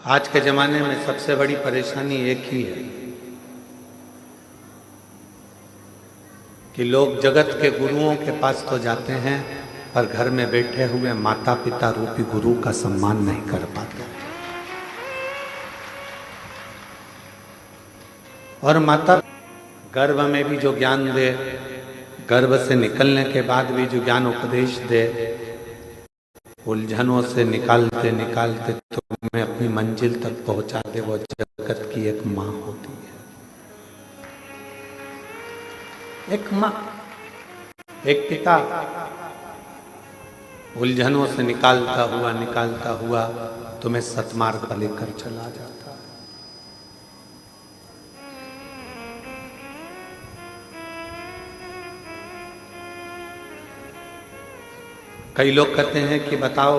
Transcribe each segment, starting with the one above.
आज के जमाने में सबसे बड़ी परेशानी एक ही है कि लोग जगत के गुरुओं के पास तो जाते हैं पर घर में बैठे हुए माता पिता रूपी गुरु का सम्मान नहीं कर पाते। और माता गर्भ में भी जो ज्ञान दे, गर्भ से निकलने के बाद भी जो ज्ञान उपदेश दे, उलझनों से निकालते निकालते तुम्हें अपनी मंजिल तक पहुंचा दे, वो जगत की एक माँ होती है। एक माँ, एक पिता उलझनों से निकालता हुआ तुम्हें सतमार्ग पर लेकर चला जाता है। कई लोग कहते हैं कि बताओ,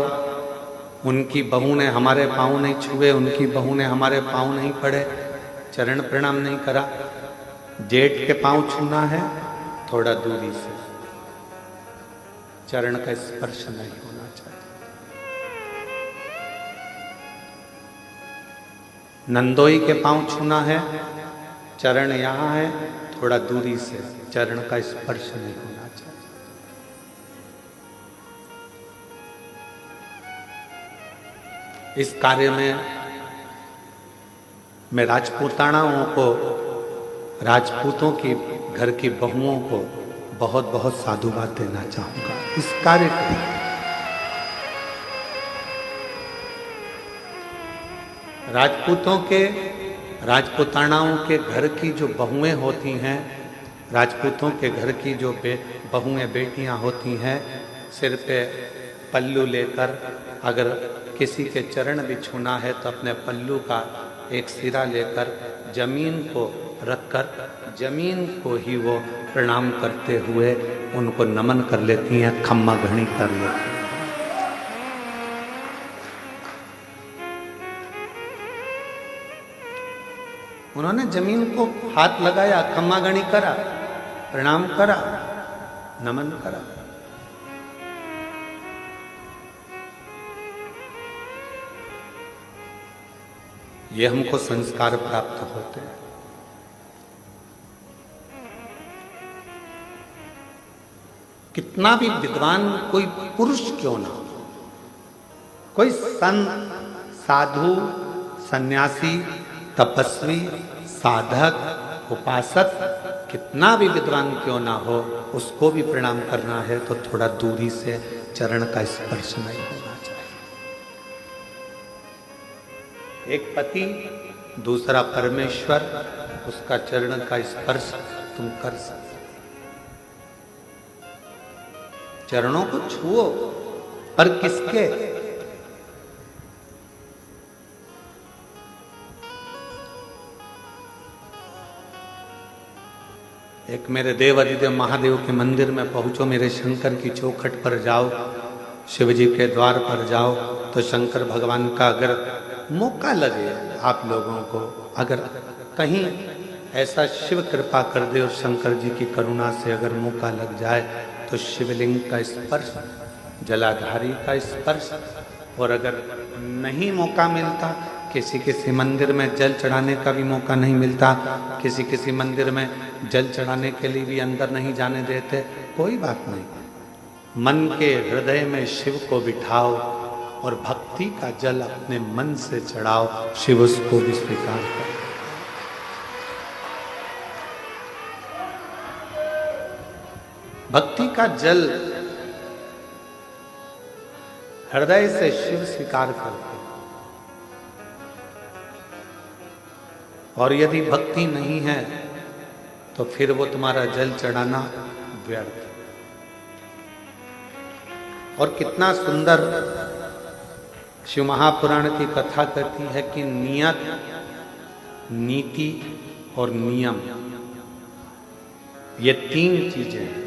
उनकी बहू ने हमारे पाँव नहीं छुए, उनकी बहू ने हमारे पाँव नहीं पड़े, चरण प्रणाम नहीं करा। जेठ के पाँव छूना है थोड़ा दूरी से, चरण का स्पर्श नहीं होना चाहिए। नंदोई के पाँव छूना है, चरण यहाँ है, थोड़ा दूरी से, चरण का स्पर्श नहीं होना चाहिए। इस कार्य में मैं राजपूतानाओं को, राजपूतों की घर की बहुओं को बहुत बहुत साधुवाद देना चाहूंगा। इस कार्य को राजपूतों के, राजपूतानाओं के घर की जो बहुएं होती हैं, राजपूतों के घर की जो बहुएं बेटियां होती हैं, सिर पे पल्लू लेकर अगर किसी के चरण भी छूना है तो अपने पल्लू का एक सिरा लेकर जमीन को रखकर जमीन को ही वो प्रणाम करते हुए उनको नमन कर लेती हैं, खम्मा घड़ी कर लेती हैं। उन्होंने जमीन को हाथ लगाया, खम्मा घड़ी करा, प्रणाम करा, नमन करा। ये हमको संस्कार प्राप्त होते हैं। कितना भी विद्वान कोई पुरुष क्यों ना हो, कोई संत, साधु, सन्यासी, तपस्वी, साधक, उपासक, कितना भी विद्वान क्यों ना हो, उसको भी प्रणाम करना है तो थोड़ा दूरी से, चरण का स्पर्श नहीं होना चाहिए। एक पति, दूसरा परमेश्वर, उसका चरण का स्पर्श तुम कर सकते। चरणों को छुओ, पर किसके? एक मेरे देव अधिदेव महादेव के मंदिर में पहुंचो, मेरे शंकर की चौखट पर जाओ, शिव जी के द्वार पर जाओ, तो शंकर भगवान का अगर मौका लगे आप लोगों को, अगर कहीं ऐसा शिव कृपा कर दे और शंकर जी की करुणा से अगर मौका लग जाए तो शिवलिंग का स्पर्श, जलाधारी का स्पर्श, और अगर नहीं मौका मिलता, किसी मंदिर में जल चढ़ाने का भी मौका नहीं मिलता, किसी मंदिर में जल चढ़ाने के लिए भी अंदर नहीं जाने देते, कोई बात नहीं। मन के हृदय में शिव को बिठाओ और भक्ति का जल अपने मन से चढ़ाओ, शिव उसको भी स्वीकार कर। भक्ति का जल हृदय से शिव स्वीकार करते। और यदि भक्ति नहीं है तो फिर वो तुम्हारा जल चढ़ाना व्यर्थ। और कितना सुंदर शिव महापुराण की कथा कहती है कि नियत, नीति और नियम, ये तीन चीजें हैं।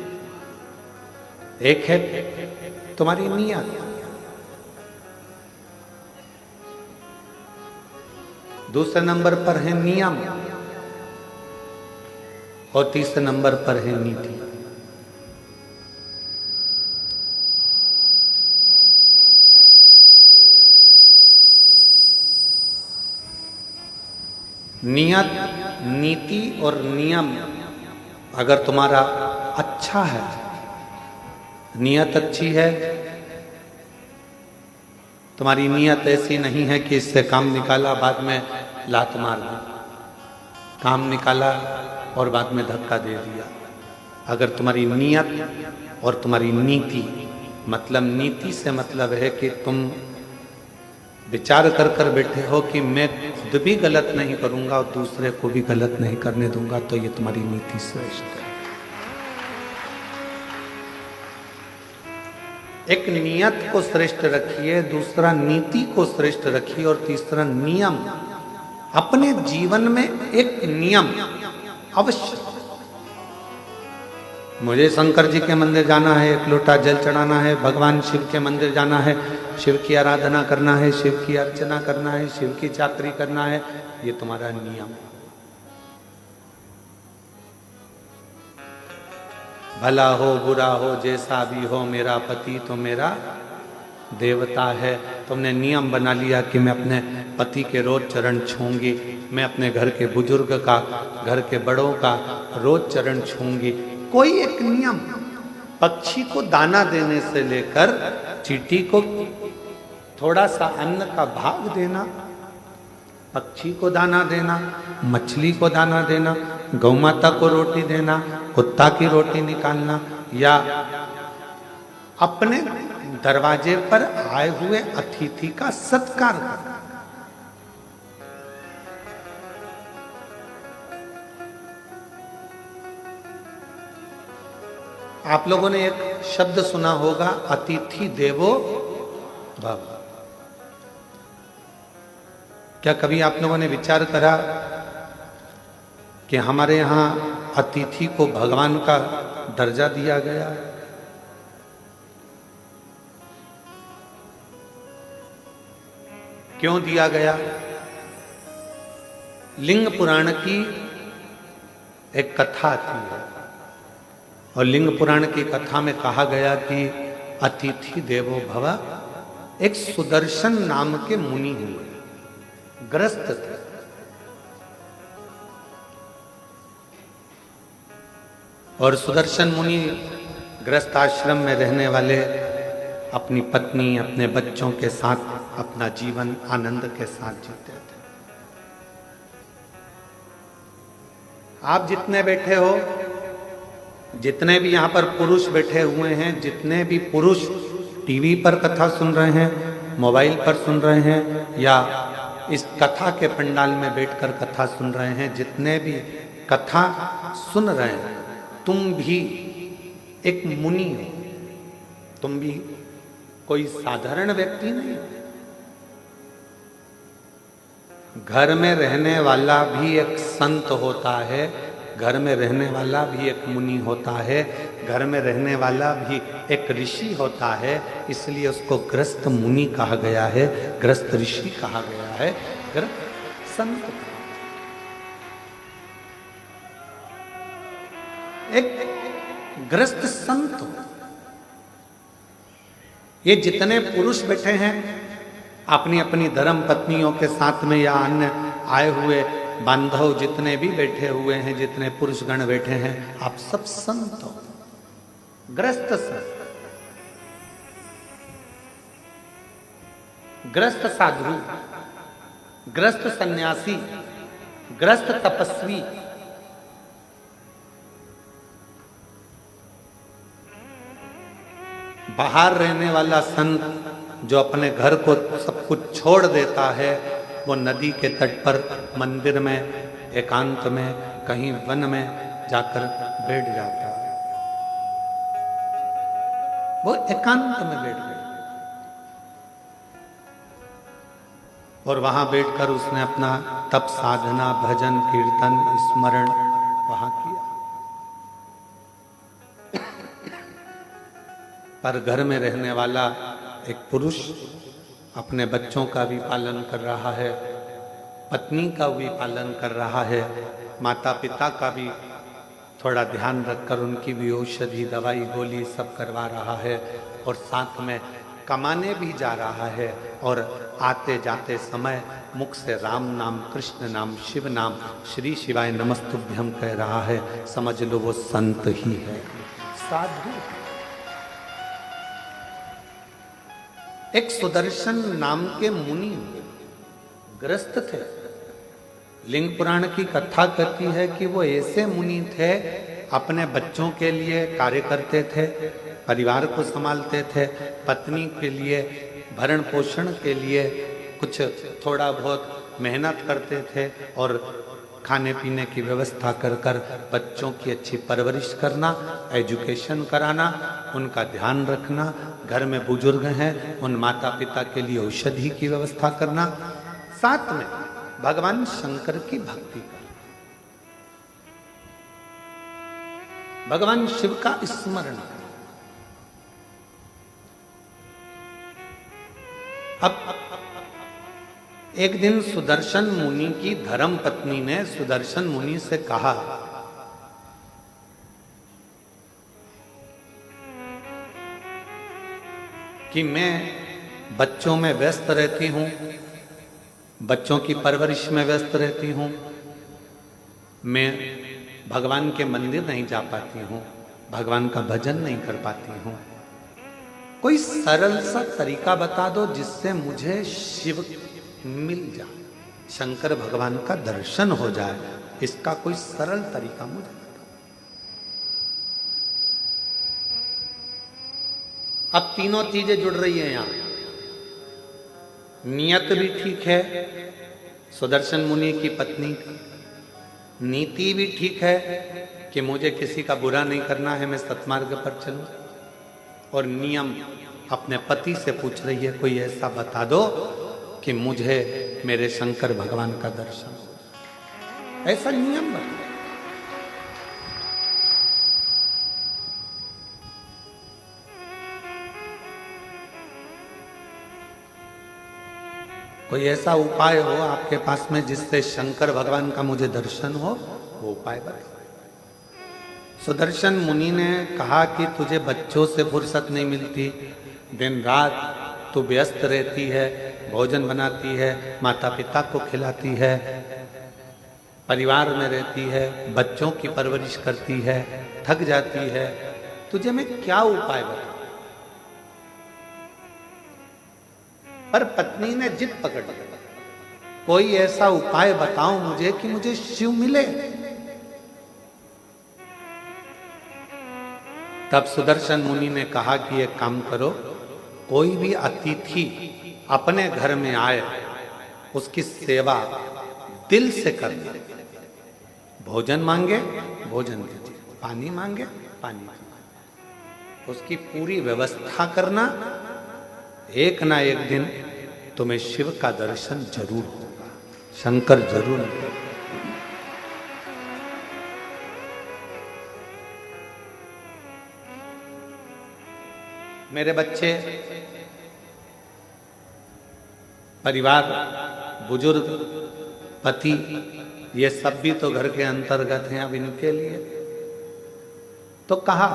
एक है तुम्हारी नियत, दूसरे नंबर पर है नियम, और तीसरे नंबर पर है नीति। नियत, नीति और नियम अगर तुम्हारा अच्छा है, नियत अच्छी है, तुम्हारी नियत ऐसी नहीं है कि इससे काम निकाला बाद में लात मार दी, काम निकाला और बाद में धक्का दे दिया। अगर तुम्हारी नियत और तुम्हारी नीति, मतलब नीति से मतलब है कि तुम विचार कर कर बैठे हो कि मैं खुद भी गलत नहीं करूंगा और दूसरे को भी गलत नहीं करने दूंगा, तो ये तुम्हारी नीति श्रेष्ठ है। एक नियत को श्रेष्ठ रखिए, दूसरा नीति को श्रेष्ठ रखिए और तीसरा नियम। अपने जीवन में एक नियम अवश्य, मुझे शंकर जी के मंदिर जाना है, एक लोटा जल चढ़ाना है, भगवान शिव के मंदिर जाना है, शिव की आराधना करना है, शिव की अर्चना करना है, शिव की चाकरी करना है, ये तुम्हारा नियम। भला हो बुरा हो जैसा भी हो, मेरा पति तो मेरा देवता है। तुमने नियम बना लिया कि मैं अपने पति के रोज चरण छूंगी, मैं अपने घर के बुजुर्ग का, घर के बड़ों का रोज चरण छूंगी। कोई एक नियम, पक्षी को दाना देने से लेकर चींटी को थोड़ा सा अन्न का भाग देना, पक्षी को दाना देना, मछली को दाना देना, गौ माता को रोटी देना, कुत्ता की रोटी निकालना, या अपने दरवाजे पर आए हुए अतिथि का सत्कार करना। आप लोगों ने एक शब्द सुना होगा, अतिथि देवो भव। क्या कभी आप लोगों ने विचार करा कि हमारे यहाँ अतिथि को भगवान का दर्जा दिया गया है? क्यों दिया गया? लिंग पुराण की एक कथा थी और लिंग पुराण की कथा में कहा गया कि अतिथि देवो भव। एक सुदर्शन नाम के मुनि हुए, ग्रस्त थे। और सुदर्शन मुनि ग्रस्त आश्रम में रहने वाले अपनी पत्नी, अपने बच्चों के साथ अपना जीवन आनंद के साथ जीते थे। आप जितने बैठे हो, जितने भी यहाँ पर पुरुष बैठे हुए हैं, जितने भी पुरुष टीवी पर कथा सुन रहे हैं, मोबाइल पर सुन रहे हैं, या इस कथा के पंडाल में बैठकर कथा सुन रहे हैं, जितने भी कथा सुन रहे हैं, तुम भी एक मुनि हो, तुम भी कोई साधारण व्यक्ति नहीं हो। घर में रहने वाला भी एक संत होता है, घर में रहने वाला भी एक मुनि होता है, घर में रहने वाला भी एक ऋषि होता है। इसलिए उसको ग्रस्त मुनि कहा गया है, ग्रस्त ऋषि कहा गया है, ग्रस्त संत। एक ग्रस्त संत। ये जितने पुरुष बैठे हैं अपनी अपनी धर्म पत्नियों के साथ में, या अन्य आए हुए बांधव जितने भी बैठे हुए हैं, जितने पुरुष गण बैठे हैं, आप सब संत हो, ग्रस्त संत, ग्रस्त साधु, ग्रस्त सन्यासी, ग्रस्त तपस्वी। बाहर रहने वाला संत जो अपने घर को सब कुछ छोड़ देता है, वो नदी के तट पर, मंदिर में, एकांत में, कहीं वन में जाकर बैठ जाता है। वो एकांत में बैठ गया और वहां बैठकर उसने अपना तप, साधना, भजन, कीर्तन, स्मरण वहां किया। पर घर में रहने वाला एक पुरुष अपने बच्चों का भी पालन कर रहा है, पत्नी का भी पालन कर रहा है, माता पिता का भी थोड़ा ध्यान रखकर उनकी भी औषधि, दवाई, गोली सब करवा रहा है, और साथ में कमाने भी जा रहा है और आते जाते समय मुख से राम नाम, कृष्ण नाम, शिव नाम, श्री शिवाय नमस्तुभ्यम कह रहा है, समझ लो वो संत ही है, साधु। एक सुदर्शन नाम के मुनि ग्रस्त थे। लिंग पुराण की कथा कहती है कि वो ऐसे मुनि थे, अपने बच्चों के लिए कार्य करते थे, परिवार को संभालते थे, पत्नी के लिए भरण पोषण के लिए कुछ थोड़ा बहुत मेहनत करते थे और खाने पीने की व्यवस्था कर कर बच्चों की अच्छी परवरिश करना, एजुकेशन कराना, उनका ध्यान रखना, घर में बुजुर्ग हैं उन माता पिता के लिए औषधि की व्यवस्था करना, साथ में भगवान शंकर की भक्ति करना, भगवान शिव का स्मरण करना। अब एक दिन सुदर्शन मुनि की धर्म पत्नी ने सुदर्शन मुनि से कहा कि मैं बच्चों में व्यस्त रहती हूं, बच्चों की परवरिश में व्यस्त रहती हूं, मैं भगवान के मंदिर नहीं जा पाती हूं, भगवान का भजन नहीं कर पाती हूं, कोई सरल सा तरीका बता दो जिससे मुझे शिव मिल जाए, शंकर भगवान का दर्शन हो जाए, इसका कोई सरल तरीका मुझे बताओ। अब तीनों चीजें जुड़ रही है यहां, नियत भी ठीक है सुदर्शन मुनि की पत्नी की, नीति भी ठीक है कि मुझे किसी का बुरा नहीं करना है, मैं सत्मार्ग पर चलूं, और नियम अपने पति से पूछ रही है कोई ऐसा बता दो कि मुझे मेरे शंकर भगवान का दर्शन हो, ऐसा नियम बता। कोई ऐसा उपाय हो आपके पास में जिससे शंकर भगवान का मुझे दर्शन हो, वो उपाय बताओ। सुदर्शन मुनि ने कहा कि तुझे बच्चों से फुर्सत नहीं मिलती, दिन रात तू व्यस्त रहती है, भोजन बनाती है, माता पिता को खिलाती है, परिवार में रहती है, बच्चों की परवरिश करती है, थक जाती है, तुझे मैं क्या उपाय बताऊं। पर पत्नी ने जिद पकड़ ली, कोई ऐसा उपाय बताओ मुझे कि मुझे शिव मिले। तब सुदर्शन मुनि ने कहा कि एक काम करो, कोई भी अतिथि अपने घर में आए उसकी सेवा दिल से करना, भोजन मांगे भोजन दीजिए, पानी मांगे पानी दीजिए, उसकी पूरी व्यवस्था करना, एक ना एक दिन तुम्हें शिव का दर्शन जरूर होगा, शंकर जरूर मिलेगा। मेरे बच्चे, परिवार, बुजुर्ग, पति, ये सब भी तो घर के अंतर्गत हैं, अब इनके लिए तो कहा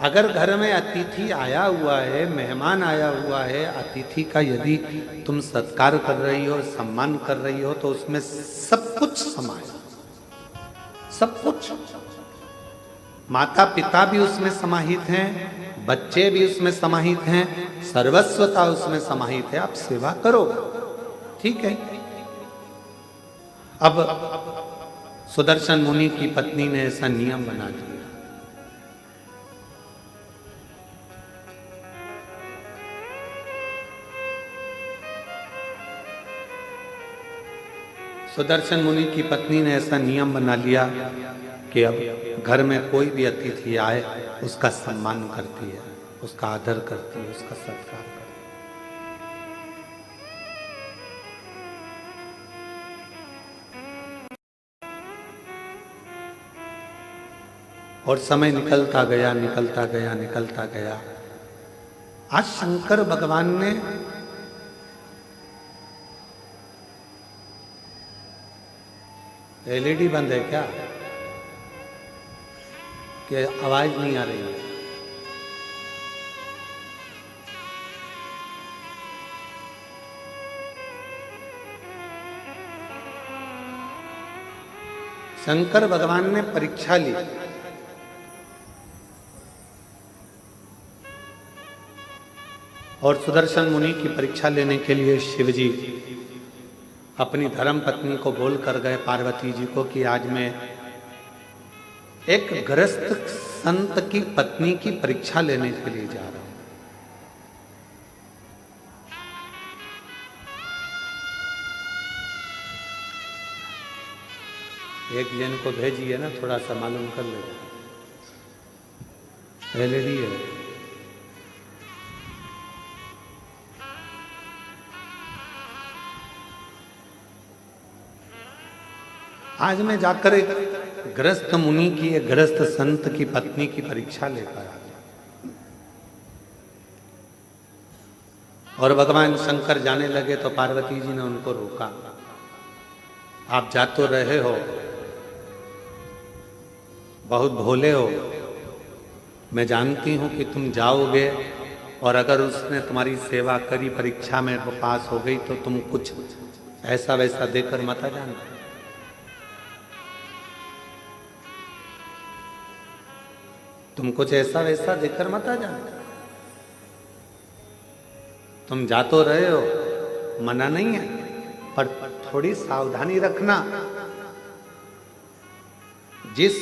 अगर घर में अतिथि आया हुआ है, मेहमान आया हुआ है, अतिथि का यदि तुम सत्कार कर रही हो, सम्मान कर रही हो, तो उसमें सब कुछ समाया, सब कुछ, माता पिता भी उसमें समाहित हैं, बच्चे भी उसमें समाहित हैं, सर्वस्वता उसमें समाहित है, आप सेवा करो, ठीक है। अब सुदर्शन मुनि की पत्नी ने ऐसा नियम बना दिया। सुदर्शन मुनि की पत्नी ने ऐसा नियम बना लिया कि अब घर में कोई भी अतिथि आए उसका सम्मान करती है, उसका आदर करती है, उसका सत्कार करती है। और समय निकलता गया, निकलता गया, निकलता गया। आज शंकर भगवान ने एलईडी बंद है क्या कि आवाज नहीं आ रही है? शंकर भगवान ने परीक्षा ली। और सुदर्शन मुनि की परीक्षा लेने के लिए शिवजी अपनी धर्म पत्नी को बोल कर गए पार्वती जी को कि आज मैं एक गृहस्थ संत की पत्नी की परीक्षा लेने के लिए जा रहा हूं। एक जन को भेजिए ना, थोड़ा सा मालूम कर ले। लेडी है। आज मैं जाकर एक गृहस्थ मुनि की, एक गृहस्थ संत की पत्नी की परीक्षा लेकर आ गया। और भगवान शंकर जाने लगे तो पार्वती जी ने उनको रोका। आप जा तो रहे हो, बहुत भोले हो, मैं जानती हूं कि तुम जाओगे और अगर उसने तुम्हारी सेवा करी, परीक्षा में पास हो गई तो तुम कुछ ऐसा वैसा देकर मत आ जाना। तुम कुछ ऐसा वैसा देकर मत आ जाना। तुम जा तो रहे हो, मना नहीं है, पर थोड़ी सावधानी रखना। जिस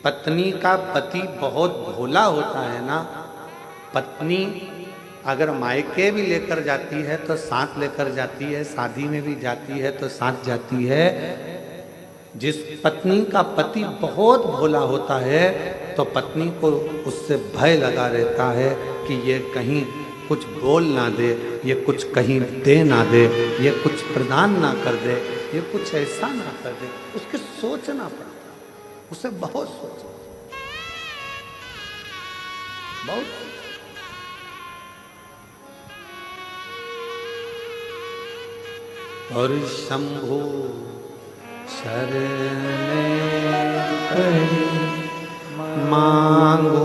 पत्नी का पति बहुत भोला होता है ना, पत्नी अगर मायके भी लेकर जाती है तो साथ लेकर जाती है, शादी में भी जाती है तो साथ जाती है। जिस पत्नी का पति बहुत भोला होता है तो पत्नी को उससे भय लगा रहता है कि ये कहीं कुछ बोल ना दे, ये कुछ कहीं दे ना दे, ये कुछ प्रदान ना कर दे, ये कुछ ऐसा ना कर दे। उसके सोचना पड़ता, उसे बहुत सोचना, बहुत। और शंभु शरणे पड़ी मांगू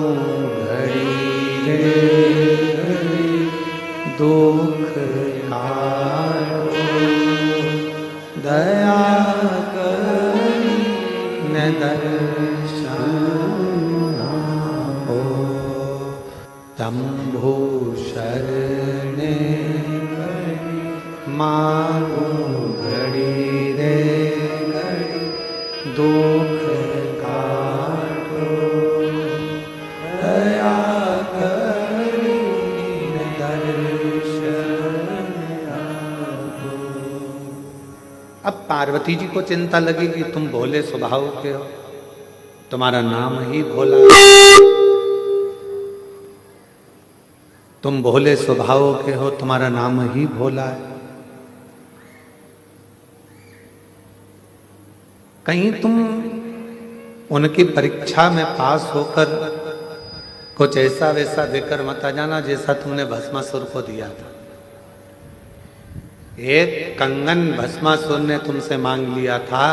घड़ी रे, दुख काटो दया करी न दर्शन हो। शंभु शरणे मांगू घड़ी रे घड़ी, दुख काटो दया करी दर्शन आगो। अब पार्वती जी को चिंता लगी कि तुम भोले स्वभाव के हो, तुम्हारा नाम ही भोला है। तुम भोले स्वभाव के हो, तुम्हारा नाम ही भोला है। कहीं तुम उनकी परीक्षा में पास होकर कुछ ऐसा वैसा देकर मत आ जाना जैसा तुमने भस्मासुर को दिया था। एक कंगन भस्मासुर ने तुमसे मांग लिया था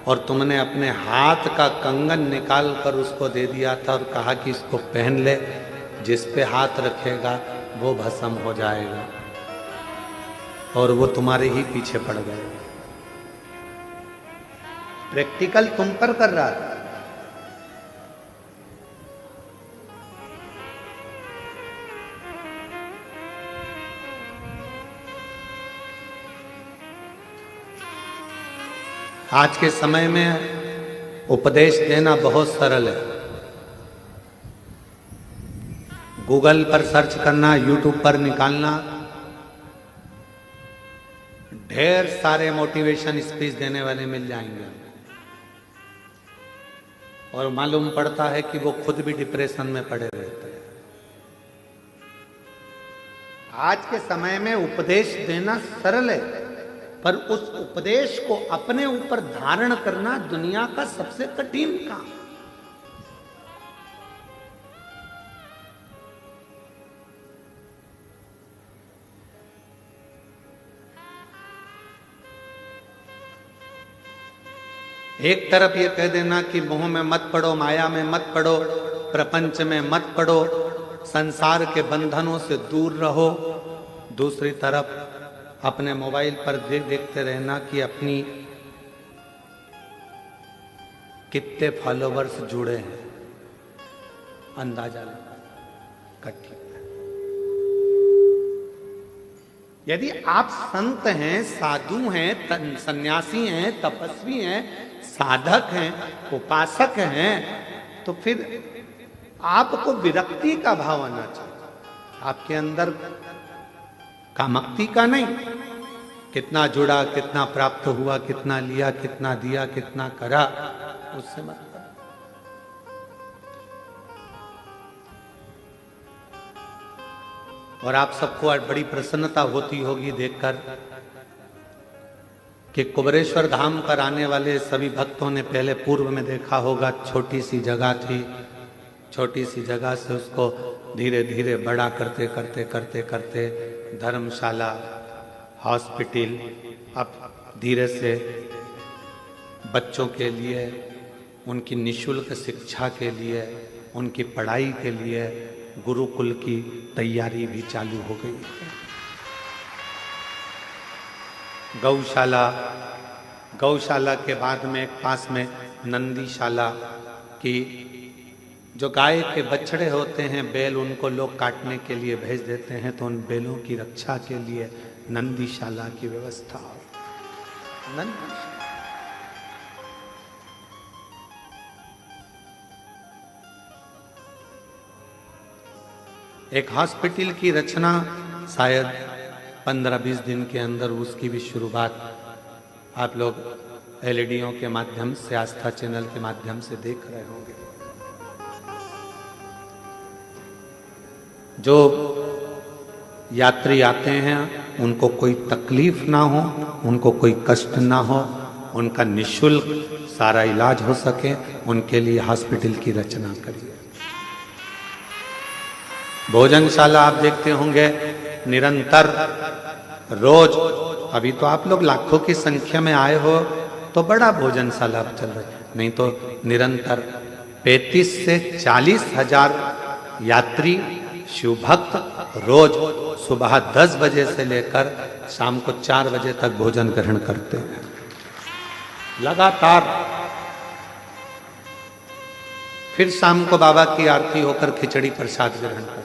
और तुमने अपने हाथ का कंगन निकाल कर उसको दे दिया था और कहा कि इसको पहन ले, जिस पे हाथ रखेगा वो भस्म हो जाएगा। और वो तुम्हारे ही पीछे पड़ गए। प्रैक्टिकल तुम पर कर रहा था। आज के समय में उपदेश देना बहुत सरल है। गूगल पर सर्च करना, यूट्यूब पर निकालना, ढेर सारे मोटिवेशन स्पीच देने वाले मिल जाएंगे। और मालूम पड़ता है कि वो खुद भी डिप्रेशन में पड़े रहते हैं। आज के समय में उपदेश देना सरल है, पर उस उपदेश को अपने ऊपर धारण करना दुनिया का सबसे कठिन काम। एक तरफ ये कह देना कि मोह में मत पड़ो, माया में मत पड़ो, प्रपंच में मत पड़ो, संसार के बंधनों से दूर रहो। दूसरी तरफ अपने मोबाइल पर देखते रहना कि अपनी कितने फॉलोवर्स जुड़े हैं, अंदाजा लगा कट्ठी। यदि आप संत हैं, साधु हैं, सन्यासी हैं, तपस्वी हैं, साधक हैं, उपासक हैं, तो फिर आपको विरक्ति का भाव आना चाहिए, आपके अंदर कामक्ति का नहीं। कितना जुड़ा, कितना प्राप्त हुआ, कितना लिया, कितना दिया, कितना करा, उससे मतलब। और आप सबको आज बड़ी प्रसन्नता होती होगी देखकर कि कुबेरेश्वर धाम पर आने वाले सभी भक्तों ने पहले पूर्व में देखा होगा, छोटी सी जगह थी, छोटी सी जगह से उसको धीरे धीरे बड़ा करते करते करते करते धर्मशाला, हॉस्पिटल, अब धीरे से बच्चों के लिए, उनकी निःशुल्क शिक्षा के लिए, उनकी पढ़ाई के लिए गुरुकुल की तैयारी भी चालू हो गई है। गौशाला के बाद में एक पास में नंदीशाला की, जो गाय के बछड़े होते हैं, बैल, उनको लोग काटने के लिए भेज देते हैं, तो उन बैलों की रक्षा के लिए नंदीशाला की व्यवस्था। एक हॉस्पिटल की रचना शायद 15-20 दिन के अंदर उसकी भी शुरुआत आप लोग एलईडीओं के माध्यम से, आस्था चैनल के माध्यम से देख रहे होंगे। जो यात्री आते हैं उनको कोई तकलीफ ना हो, उनको कोई कष्ट ना हो, उनका निःशुल्क सारा इलाज हो सके, उनके लिए हॉस्पिटल की रचना करिए। भोजनशाला आप देखते होंगे निरंतर रोज, अभी तो आप लोग लाखों की संख्या में आए हो तो बड़ा भोजनशाला चल रहा है, नहीं तो निरंतर 35 से 40 हजार यात्री शिव भक्त रोज सुबह 10 बजे से लेकर शाम को 4 बजे तक भोजन ग्रहण करते हैं लगातार। फिर शाम को बाबा की आरती होकर खिचड़ी प्रसाद ग्रहण करते हैं।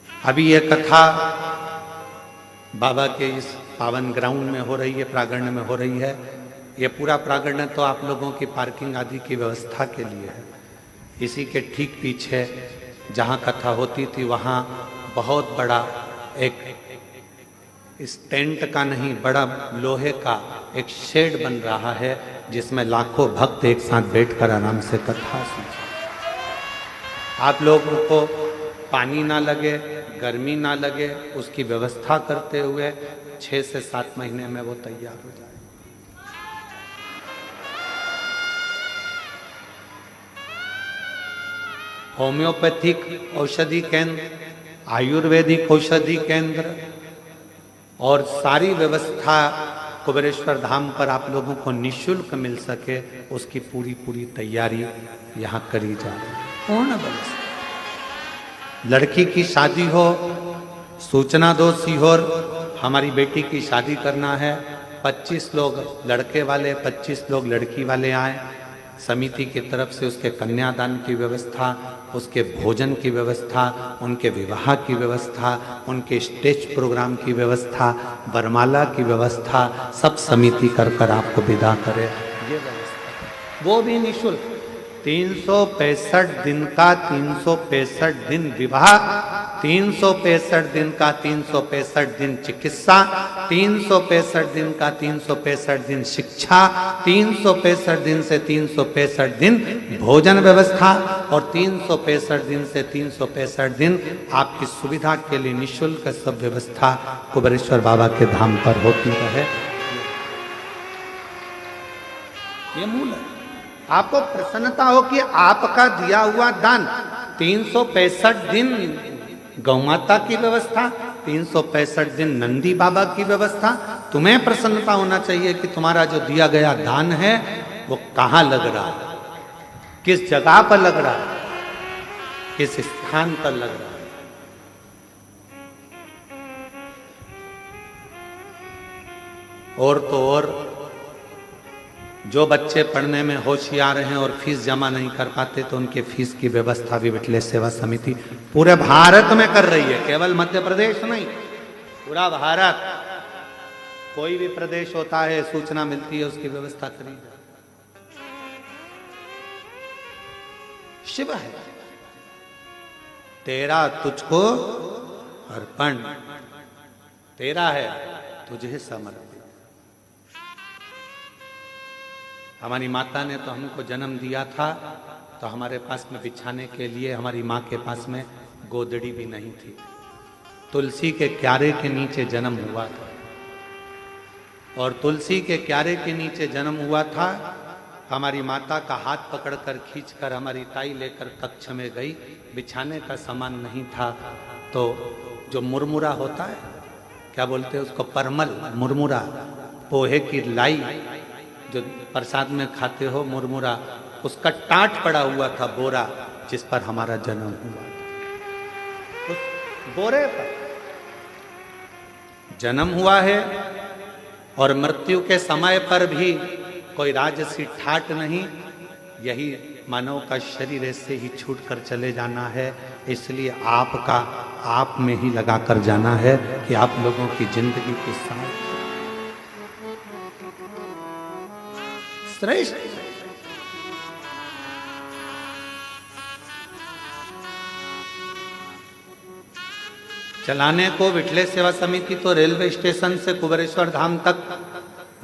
अभी ये कथा बाबा के इस पावन ग्राउंड में हो रही है, प्रांगण में हो रही है। ये पूरा प्रांगण तो आप लोगों की पार्किंग आदि की व्यवस्था के लिए है। इसी के ठीक पीछे जहाँ कथा होती थी वहाँ बहुत बड़ा एक इस टेंट का नहीं, बड़ा लोहे का एक शेड बन रहा है, जिसमें लाखों भक्त एक साथ बैठकर आराम से कथा सुन। आप लोगों को पानी ना लगे, गर्मी ना लगे, उसकी व्यवस्था करते हुए 6 से 7 महीने में वो तैयार हो जाए। होम्योपैथिक औषधि केंद्र, आयुर्वेदिक औषधि केंद्र और सारी व्यवस्था कुबेरेश्वर धाम पर आप लोगों को निःशुल्क मिल सके, उसकी पूरी तैयारी यहाँ करी जाए। पूर्ण व्यवस्था। लड़की की शादी हो, सूचना दो सीहोर, हमारी बेटी की शादी करना है, 25 लोग लड़के वाले, 25 लोग लड़की वाले आए। समिति की तरफ से उसके कन्यादान की व्यवस्था, उसके भोजन की व्यवस्था, उनके विवाह की व्यवस्था, उनके स्टेज प्रोग्राम की व्यवस्था, वरमाला की व्यवस्था, सब समिति कर आपको विदा करे। ये व्यवस्था वो भी निःशुल्क। 365 दिन का 365 दिन विवाह, 365 दिन का 365 दिन चिकित्सा, 365 दिन का 365 दिन शिक्षा, 365 दिन से 365 दिन भोजन व्यवस्था और 365 दिन से 365 दिन आपकी सुविधा के लिए निःशुल्क सब व्यवस्था कुबेरेश्वर बाबा के धाम पर होती रहे। ये मूल है। आपको प्रसन्नता हो कि आपका दिया हुआ दान, 365 दिन गौमाता की व्यवस्था, 365 दिन नंदी बाबा की व्यवस्था। तुम्हें प्रसन्नता होना चाहिए कि तुम्हारा जो दिया गया दान है वो कहाँ लग रहा है, किस जगह पर लग रहा है, किस स्थान पर लग रहा है। और तो और जो बच्चे पढ़ने में होशियार हैं और फीस जमा नहीं कर पाते तो उनके फीस की व्यवस्था भी विठलेश सेवा समिति पूरे भारत में कर रही है, केवल मध्य प्रदेश नहीं, पूरा भारत। कोई भी प्रदेश होता है, सूचना मिलती है, उसकी व्यवस्था करी। शिव है तेरा तुझको अर्पण, तेरा है तुझे समर्पित। हमारी माता ने तो हमको जन्म दिया था तो हमारे पास में बिछाने के लिए, हमारी माँ के पास में गोदड़ी भी नहीं थी। तुलसी के क्यारे के नीचे जन्म हुआ था और तुलसी के क्यारे के नीचे जन्म हुआ था। हमारी माता का हाथ पकड़कर खींचकर हमारी ताई लेकर कक्ष में गई। बिछाने का सामान नहीं था तो जो मुरमुरा होता है, क्या बोलते हैं उसको, परमल, मुरमुरा, पोहे की लाई जो प्रसाद में खाते हो, मुरमुरा, उसका टाट पड़ा हुआ था बोरा, जिस पर हमारा जन्म हुआ। उस बोरे पर जन्म हुआ है और मृत्यु के समय पर भी कोई राजसी ठाट नहीं। यही मानव का शरीर ऐसे ही छूट कर चले जाना है, इसलिए आपका आप में ही लगा कर जाना है कि आप लोगों की जिंदगी के साथ श्रेष्ठ। चलाने को विठलेश सेवा समिति तो रेलवे स्टेशन से कुबेरेश्वर धाम तक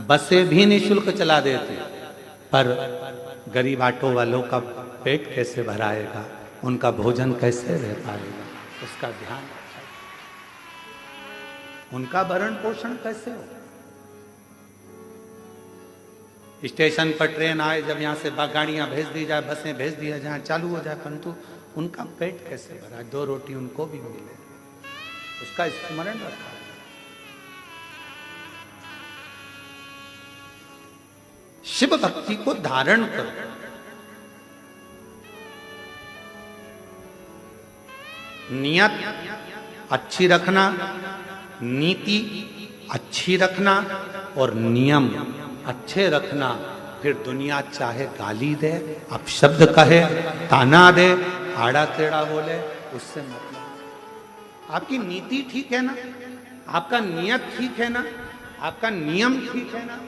बसें भी निःशुल्क चला देते, पर गरीब ऑटो वालों का पेट कैसे भराएगा, उनका भोजन कैसे रह पाएगा, उसका ध्यान रखें। उनका भरण पोषण कैसे हो। स्टेशन पर ट्रेन आए, जब यहाँ से गाड़ियां भेज दी जाए, बसें भेज दिया जाए, चालू हो जाए, परंतु उनका पेट कैसे भरा, 2 रोटी उनको भी मिले, उसका स्मरण रखा। शिव भक्ति को धारण करो। नियत अच्छी रखना, नीति अच्छी रखना और नियम अच्छे रखना। फिर दुनिया चाहे गाली दे, अपशब्द कहे, ताना दे, आड़ा टेढ़ा बोले, उससे मतलब आपकी नीति ठीक है ना, आपका नियत ठीक है ना, आपका नियम ठीक है ना,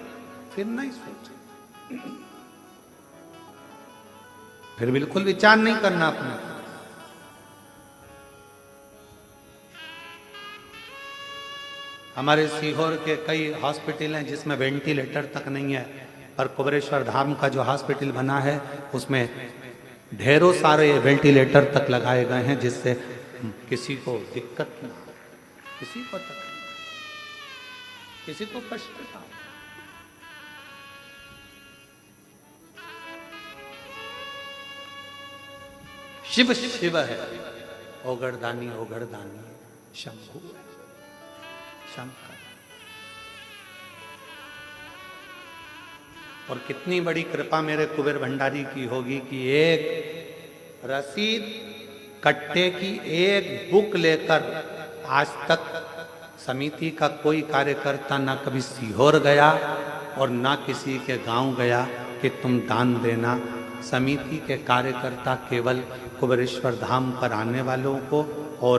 फिर नहीं सोचे, फिर बिल्कुल विचार नहीं करना अपने। हमारे सीहोर के कई हॉस्पिटल हैं जिसमें वेंटिलेटर तक नहीं है, पर कुबेरेश्वर धाम का जो हॉस्पिटल बना है उसमें ढेरों सारे वेंटिलेटर तक लगाए गए हैं, जिससे किसी को दिक्कत ना, किसी को तकलीफ, किसी को कष्ट ना। शिव शिव है, ओगड़दानी ओगड़दानी शंभु है, शंकर। और कितनी बड़ी कृपा मेरे कुबेर भंडारी की होगी कि एक रसीद कट्टे की एक बुक लेकर आज तक समिति का कोई कार्यकर्ता ना कभी सीहोर गया और ना किसी के गांव गया कि तुम दान देना। समिति के कार्यकर्ता केवल कुबेरेश्वर धाम पर आने वालों को और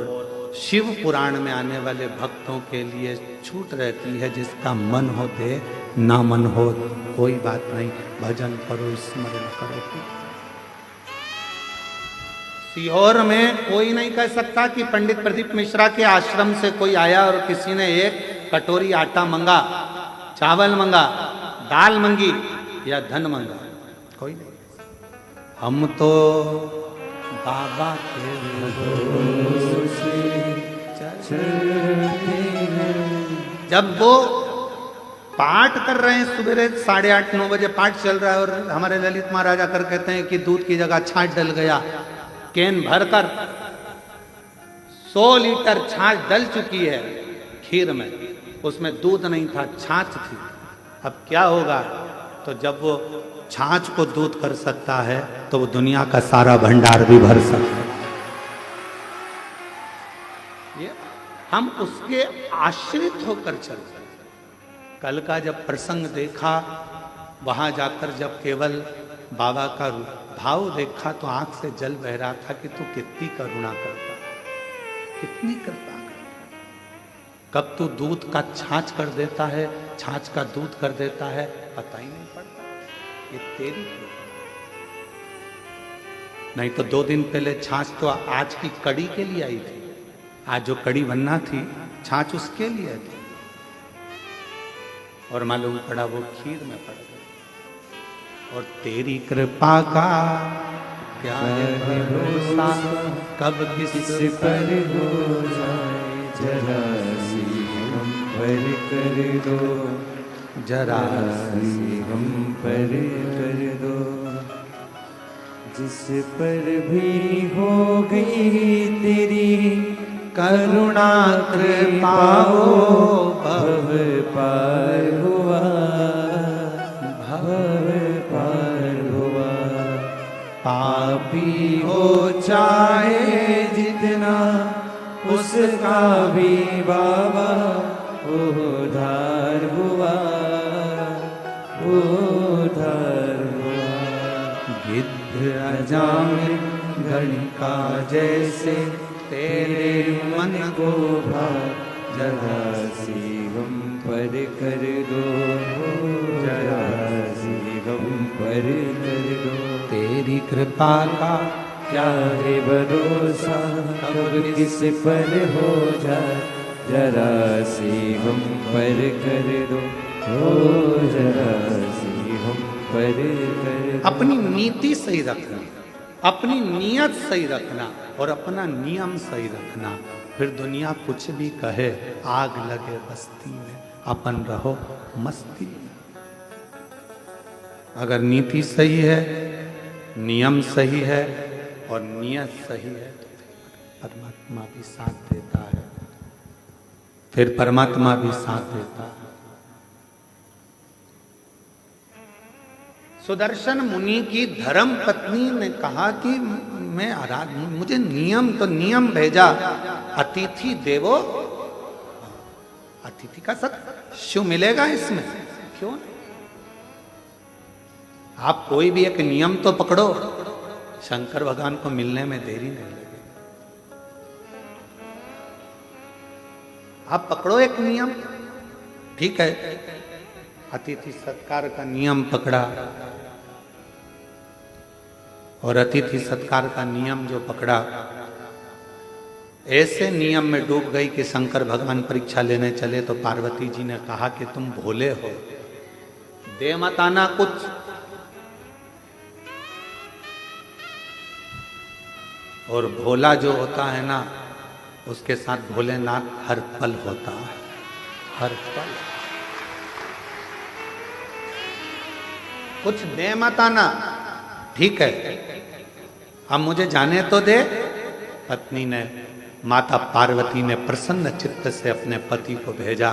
शिव पुराण में आने वाले भक्तों के लिए छूट रहती है। जिसका मन हो दे, ना मन हो कोई बात नहीं, भजन करो, स्मरण करो। सीहोर में कोई नहीं कह सकता कि पंडित प्रदीप मिश्रा के आश्रम से कोई आया और किसी ने एक कटोरी आटा मंगा, चावल मंगा, दाल मंगी या धन मंगा, कोई नहीं। हम तो बाबा के जब वो पाठ कर रहे हैं, सुबह 8:30-9 बजे पाठ चल रहा है और हमारे ललित महाराज आकर कहते हैं कि दूध की जगह छाछ डल गया। कैन भरकर 100 लीटर छाछ डल चुकी है खीर में, उसमें दूध नहीं था, छाछ थी। अब क्या होगा? तो जब वो छाछ को दूध कर सकता है तो वो दुनिया का सारा भंडार भी भर सकता है। ये हम उसके आश्रित होकर चलते। कल का जब प्रसंग देखा वहां जाकर जब केवल बाबा का भाव देखा तो आंख से जल बह रहा था कि तू कितनी करुणा करता है, कितनी कृपा करता। कब तू दूध का छाछ कर देता है, छाछ का दूध कर देता है, पता ही नहीं पड़ता। ये तेरी कृपा। नहीं तो 2 दिन पहले छाछ तो आज की कड़ी के लिए आई थी। आज जो कड़ी बनना थी, छाछ उसके लिए थी, और मालूम पड़ा वो खीर में पड़ गई। और तेरी कृपा का क्या है भरोसा, कब किस पर हो जाए, जरा सी हम पर कर दो, जरा सी हम पर कर दो। जिस पर भी हो गई तेरी करुणा कृपा, भव पार हुआ, भव पार हुआ। पापी हो चाहे जितना, उसका भी बाबा उद्धार हुआ, उद्धार हुआ। गिद्ध अजामिल गणिका जैसे तेरे मन को भा, जरा सी हम पर कर दो, जरा सी हम पर कर दो। तेरी कृपा का क्या है भरोसा, कब किस पर हो जाए, जरा सी हम पर कर दो, हो जरा सी हम पर कर दो। अपनी नीति सही रखना, अपनी नीयत सही रखना और अपना नियम सही रखना। फिर दुनिया कुछ भी कहे, आग लगे बस्ती में, अपन रहो मस्ती में। अगर नीति सही है, नियम सही है और नियत सही है तो परमात्मा भी साथ देता है, फिर परमात्मा भी साथ देता है। सुदर्शन मुनि की धर्म पत्नी ने कहा कि मैं मुझे नियम तो नियम भेजा, अतिथि देवो, अतिथि का शिव मिलेगा इसमें, क्यों नहीं? आप कोई भी एक नियम तो पकड़ो, शंकर भगवान को मिलने में देरी नहीं लगेगी। आप पकड़ो एक नियम, ठीक है, अतिथि सत्कार का नियम पकड़ा, और अतिथि सत्कार का नियम जो पकड़ा, ऐसे नियम में डूब गई कि शंकर भगवान परीक्षा लेने चले तो पार्वती जी ने कहा कि तुम भोले हो, दे मत आना कुछ। और भोला जो होता है ना, उसके साथ भोलेनाथ हर पल होता है, हर पल। कुछ दे मत आना, ठीक है, अब मुझे जाने तो दे। पत्नी ने, माता पार्वती ने प्रसन्न चित्त से अपने पति को भेजा।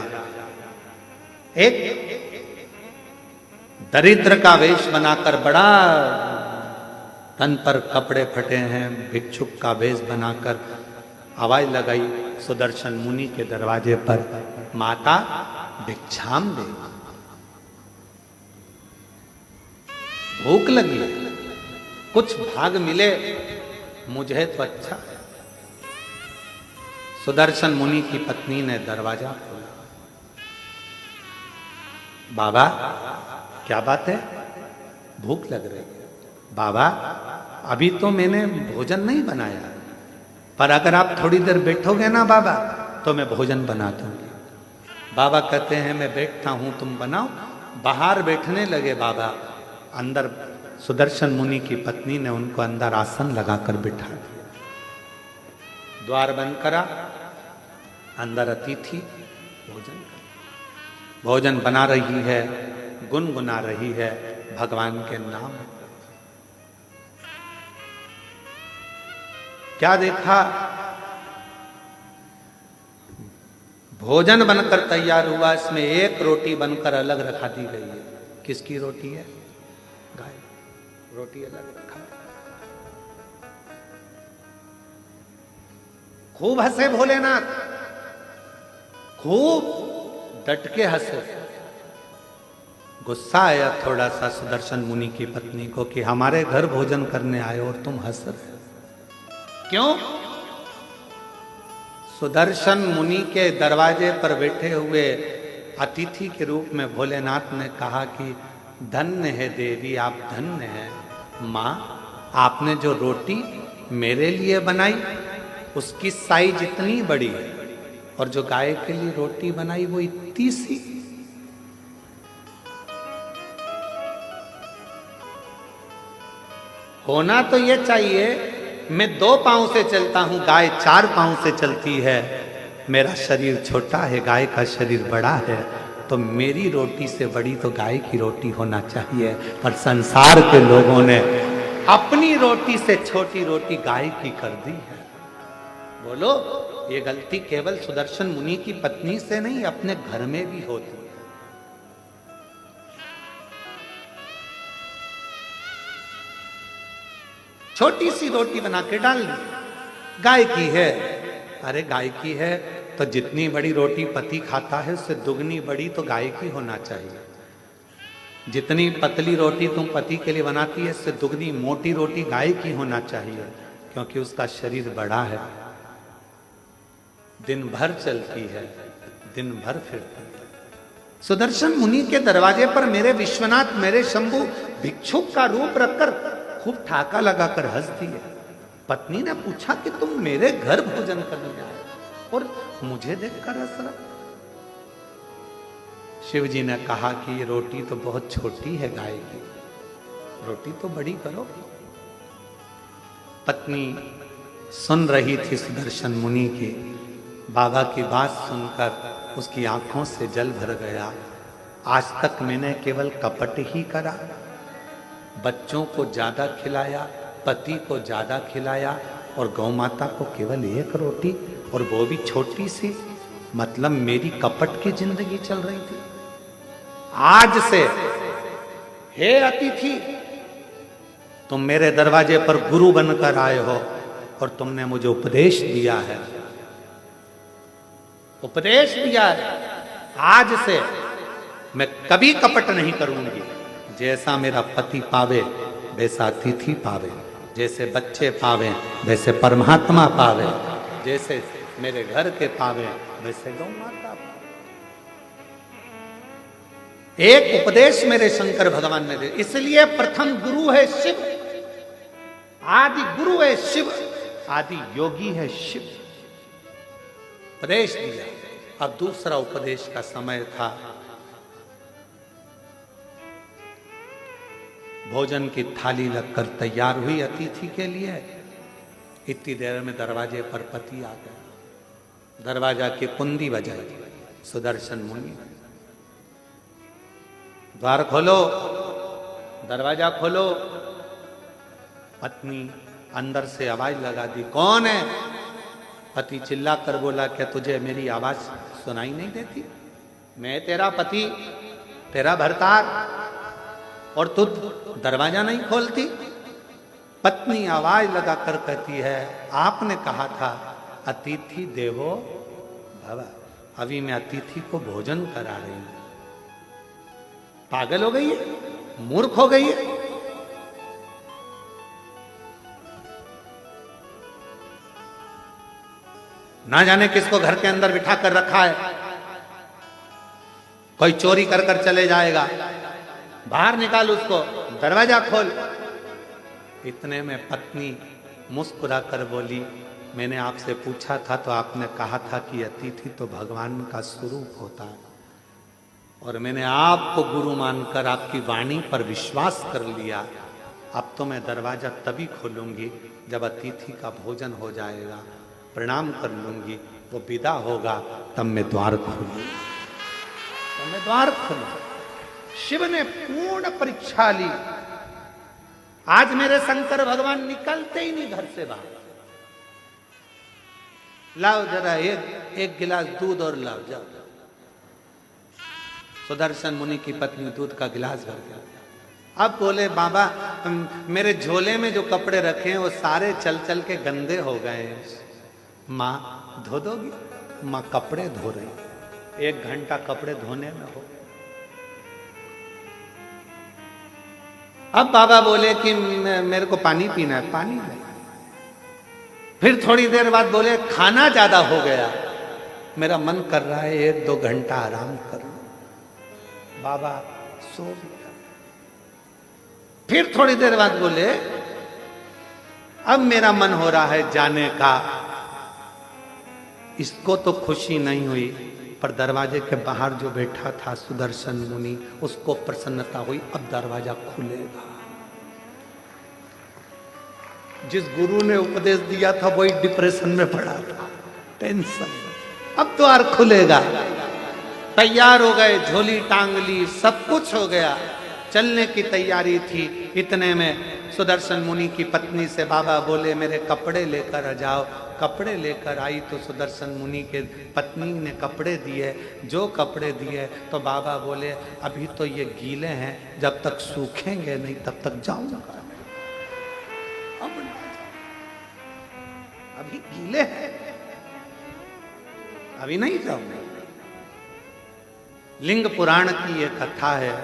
एक दरिद्र का वेश बनाकर, बड़ा तन पर कपड़े फटे हैं, भिक्षुक का वेश बनाकर आवाज लगाई सुदर्शन मुनि के दरवाजे पर, माता भिक्षाम दे, भूख लगी, कुछ भाग मिले मुझे तो अच्छा है। सुदर्शन मुनि की पत्नी ने दरवाजा खोला। बाबा क्या बात है, भूख लग रही है। बाबा अभी तो मैंने भोजन नहीं बनाया, पर अगर आप थोड़ी देर बैठोगे ना बाबा तो मैं भोजन बना दूंगी। बाबा कहते हैं मैं बैठता हूं, तुम बनाओ। बाहर बैठने लगे बाबा। अंदर सुदर्शन मुनि की पत्नी ने उनको अंदर आसन लगाकर बिठा दिया, द्वार बंद करा, अंदर अतिथि भोजन कर, भोजन बना रही है, गुनगुना रही है भगवान के नाम। क्या देखा, भोजन बनकर तैयार हुआ, इसमें एक रोटी बनकर अलग रखा दी गई है। किसकी रोटी है? गाय। रोटी अलग रखा। खूब हंसे भोलेनाथ, खूब डट के हंसे। गुस्सा आया थोड़ा सा सुदर्शन मुनि की पत्नी को कि हमारे घर भोजन करने आए और तुम हंस रहे हो। क्यों? सुदर्शन मुनि के दरवाजे पर बैठे हुए अतिथि के रूप में भोलेनाथ ने कहा कि धन्य है देवी, आप धन्य हैं। माँ, आपने जो रोटी मेरे लिए बनाई उसकी साइज इतनी बड़ी है, और जो गाय के लिए रोटी बनाई वो इतनी सी। होना तो ये चाहिए, मैं 2 पांव से चलता हूं, गाय 4 पांव से चलती है। मेरा शरीर छोटा है, गाय का शरीर बड़ा है, तो मेरी रोटी से बड़ी तो गाय की रोटी होना चाहिए। पर संसार के लोगों ने अपनी रोटी से छोटी रोटी गाय की कर दी है। बोलो, ये गलती केवल सुदर्शन मुनि की पत्नी से नहीं, अपने घर में भी होती है। छोटी सी रोटी बना के डाल दी, गाय की है। अरे गाय की है तो जितनी बड़ी रोटी पति खाता है उससे दुगनी बड़ी तो गाय की होना चाहिए। जितनी पतली रोटी तुम पति के लिए बनाती है इससे दुगनी मोटी रोटी गाय की होना चाहिए, क्योंकि उसका शरीर बड़ा है, दिन भर चलती है, दिन भर फिरती है। सुदर्शन मुनि के दरवाजे पर मेरे विश्वनाथ, मेरे शंभु भिक्षुक का रूप रखकर खूब ठाका लगाकर हंस दिए। पत्नी ने पूछा कि तुम मेरे घर भोजन करने आए और मुझे देखकर हंस रहा। शिव जी ने कहा कि ये रोटी तो बहुत छोटी है गाय की, रोटी तो बड़ी करो। पत्नी सुन रही थी सुदर्शन मुनि की, बाबा की बात सुनकर उसकी आंखों से जल भर गया। आज तक मैंने केवल कपट ही करा, बच्चों को ज्यादा खिलाया, पति को ज्यादा खिलाया, और गौ माता को केवल 1 रोटी, और वो भी छोटी सी। मतलब मेरी कपट की जिंदगी चल रही थी। आज से हे अतिथि, तुम मेरे दरवाजे पर गुरु बनकर आए हो और तुमने मुझे उपदेश दिया है, उपदेश दिया है। आज से मैं कभी कपट नहीं करूंगी। जैसा मेरा पति पावे वैसा अतिथि पावे, जैसे बच्चे पावे वैसे परमात्मा पावे, जैसे मेरे घर के पावे वैसे गौ माता पावे। एक उपदेश मेरे शंकर भगवान ने दिया, इसलिए प्रथम गुरु है शिव, आदि गुरु है शिव, आदि योगी है शिव। उपदेश दिया। अब दूसरा उपदेश का समय था। भोजन की थाली लगकर तैयार हुई अतिथि के लिए। इतनी देर में दरवाजे पर पति आ गया। दरवाजा की कुंडी बजाई। सुदर्शन मुनि, द्वार खोलो, दरवाजा खोलो। पत्नी अंदर से आवाज लगा दी, कौन है? पति चिल्ला कर बोला, क्या तुझे मेरी आवाज सुनाई नहीं देती? मैं तेरा पति, तेरा भरतार, और तू दरवाजा नहीं खोलती? पत्नी आवाज लगाकर कहती है, आपने कहा था अतिथि देवो भव, अभी मैं अतिथि को भोजन करा रही हूं। पागल हो गई है? मूर्ख हो गई है? ना जाने किसको घर के अंदर बिठा कर रखा है, कोई चोरी कर कर चले जाएगा, बाहर निकाल उसको, दरवाजा खोल। इतने में पत्नी मुस्कुरा कर बोली, मैंने आपसे पूछा था तो आपने कहा था कि अतिथि तो भगवान का स्वरूप होता है, और मैंने आपको गुरु मानकर आपकी वाणी पर विश्वास कर लिया। अब तो मैं दरवाजा तभी खोलूंगी जब अतिथि का भोजन हो जाएगा, प्रणाम कर लूंगी, वो विदा होगा, तब मैं द्वार खोलूंगी, तब मैं द्वार खोलूंगी। शिव ने पूर्ण परीक्षा ली। आज मेरे शंकर भगवान निकलते ही नहीं घर से बाहर। लाओ जरा एक गिलास दूध और लाओ, जाओ। सुदर्शन मुनि की पत्नी दूध का गिलास भर गया। अब बोले, बाबा मेरे झोले में जो कपड़े रखे हैं वो सारे चल चल के गंदे हो गए हैं, माँ धो दोगी? माँ कपड़े धो रही, 1 घंटा कपड़े धोने में हो। अब बाबा बोले कि मेरे को पानी पीना है, पानी नहीं। फिर थोड़ी देर बाद बोले खाना ज्यादा हो गया, मेरा मन कर रहा है 1-2 घंटा आराम कर लो। बाबा सो गया। फिर थोड़ी देर बाद बोले अब मेरा मन हो रहा है जाने का। इसको तो खुशी नहीं हुई, पर दरवाजे के बाहर जो बैठा था सुदर्शन मुनि, उसको प्रसन्नता हुई, अब दरवाजा खुलेगा। जिस गुरु ने उपदेश दिया था वही डिप्रेशन में पड़ा था, टेंशन में। अब द्वार खुलेगा। तैयार हो गए, झोली टांग ली, सब कुछ हो गया, चलने की तैयारी थी। इतने में सुदर्शन मुनि की पत्नी से बाबा बोले मेरे कपड़े लेकर आ जाओ। कपड़े लेकर आई तो सुदर्शन मुनि के पत्नी ने कपड़े दिए। जो कपड़े दिए तो बाबा बोले अभी तो ये गीले हैं, जब तक सूखेंगे नहीं तब तक जाऊंगा। अब अभी गीले हैं, अभी नहीं जाऊंगा। लिंग पुराण की ये कथा है,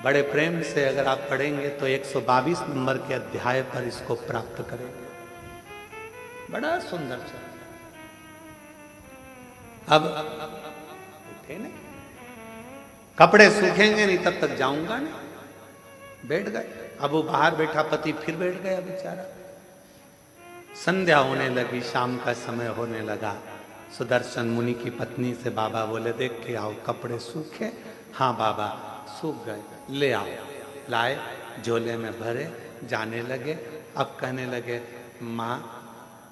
बड़े प्रेम से अगर आप पढ़ेंगे तो 122 नंबर के अध्याय पर इसको प्राप्त करेंगे। बड़ा सुंदर सा। अब उठे नहीं, कपड़े सूखेंगे नहीं तब तक जाऊंगा नहीं। बैठ गए। अब वो बाहर बैठा पति फिर बैठ गया बेचारा। संध्या होने लगी, शाम का समय होने लगा। सुदर्शन मुनि की पत्नी से बाबा बोले देख के आओ कपड़े सूखे। हाँ बाबा सूख गए, ले आओ। लाए, झोले में भरे, जाने लगे। अब कहने लगे माँ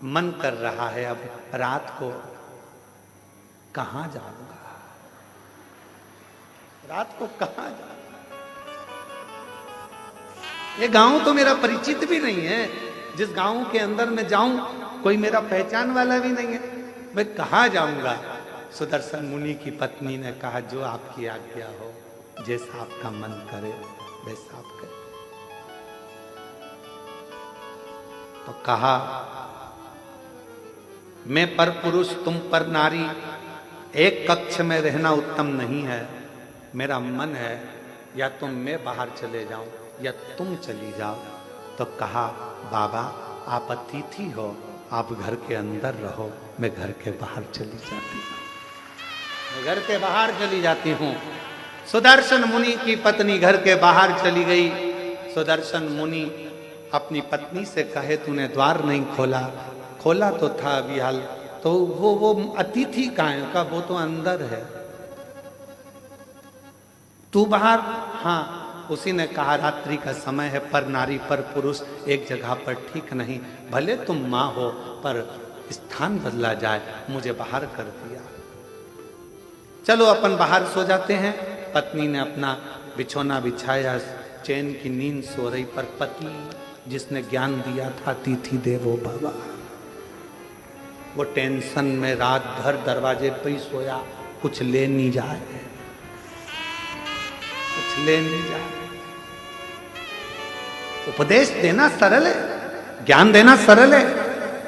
मन कर रहा है अब रात को कहाँ जाऊंगा, रात को कहाँ जाऊंगा। ये गांव तो मेरा परिचित भी नहीं है, जिस गांव के अंदर मैं जाऊं कोई मेरा पहचान वाला भी नहीं है, मैं कहाँ जाऊंगा। सुदर्शन मुनि की पत्नी ने कहा जो आपकी आज्ञा हो, जैसा आपका मन करे वैसा आप करे। तो कहा मैं पर पुरुष तुम पर नारी, एक कक्ष में रहना उत्तम नहीं है। मेरा मन है या तो मैं बाहर चले जाऊं या तुम चली जाओ। तो कहा बाबा आप अतिथि हो, आप घर के अंदर रहो, मैं घर के बाहर चली जाती हूँ, मैं घर के बाहर चली जाती हूँ। सुदर्शन मुनि की पत्नी घर के बाहर चली गई। सुदर्शन मुनि अपनी पत्नी से कहे तूने द्वार नहीं खोला। खोला तो था अभी हाल, तो वो अतिथि कहाँ है? का वो तो अंदर है, तू बाहर। हाँ, उसी ने कहा रात्रि का समय है, पर नारी पर पुरुष एक जगह पर ठीक नहीं। भले तुम माँ हो पर स्थान बदला जाए, मुझे बाहर कर दिया। चलो अपन बाहर सो जाते हैं। पत्नी ने अपना बिछोना बिछाया, चैन की नींद सो रही, पर पति जिसने ज्ञान दिया था अतिथि देवो भव, वो टेंशन में रात भर दरवाजे पे ही सोया, कुछ ले नहीं जाए, कुछ ले नहीं जाए। उपदेश देना सरल है, ज्ञान देना सरल है,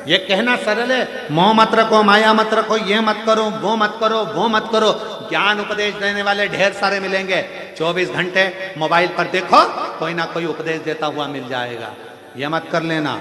ये कहना सरल है मोह मत रखो, माया मत रखो, ये मत करो, वो मत करो, वो मत करो। ज्ञान उपदेश देने वाले ढेर सारे मिलेंगे। 24 घंटे मोबाइल पर देखो, कोई ना कोई उपदेश देता हुआ मिल जाएगा। ये मत कर लेना,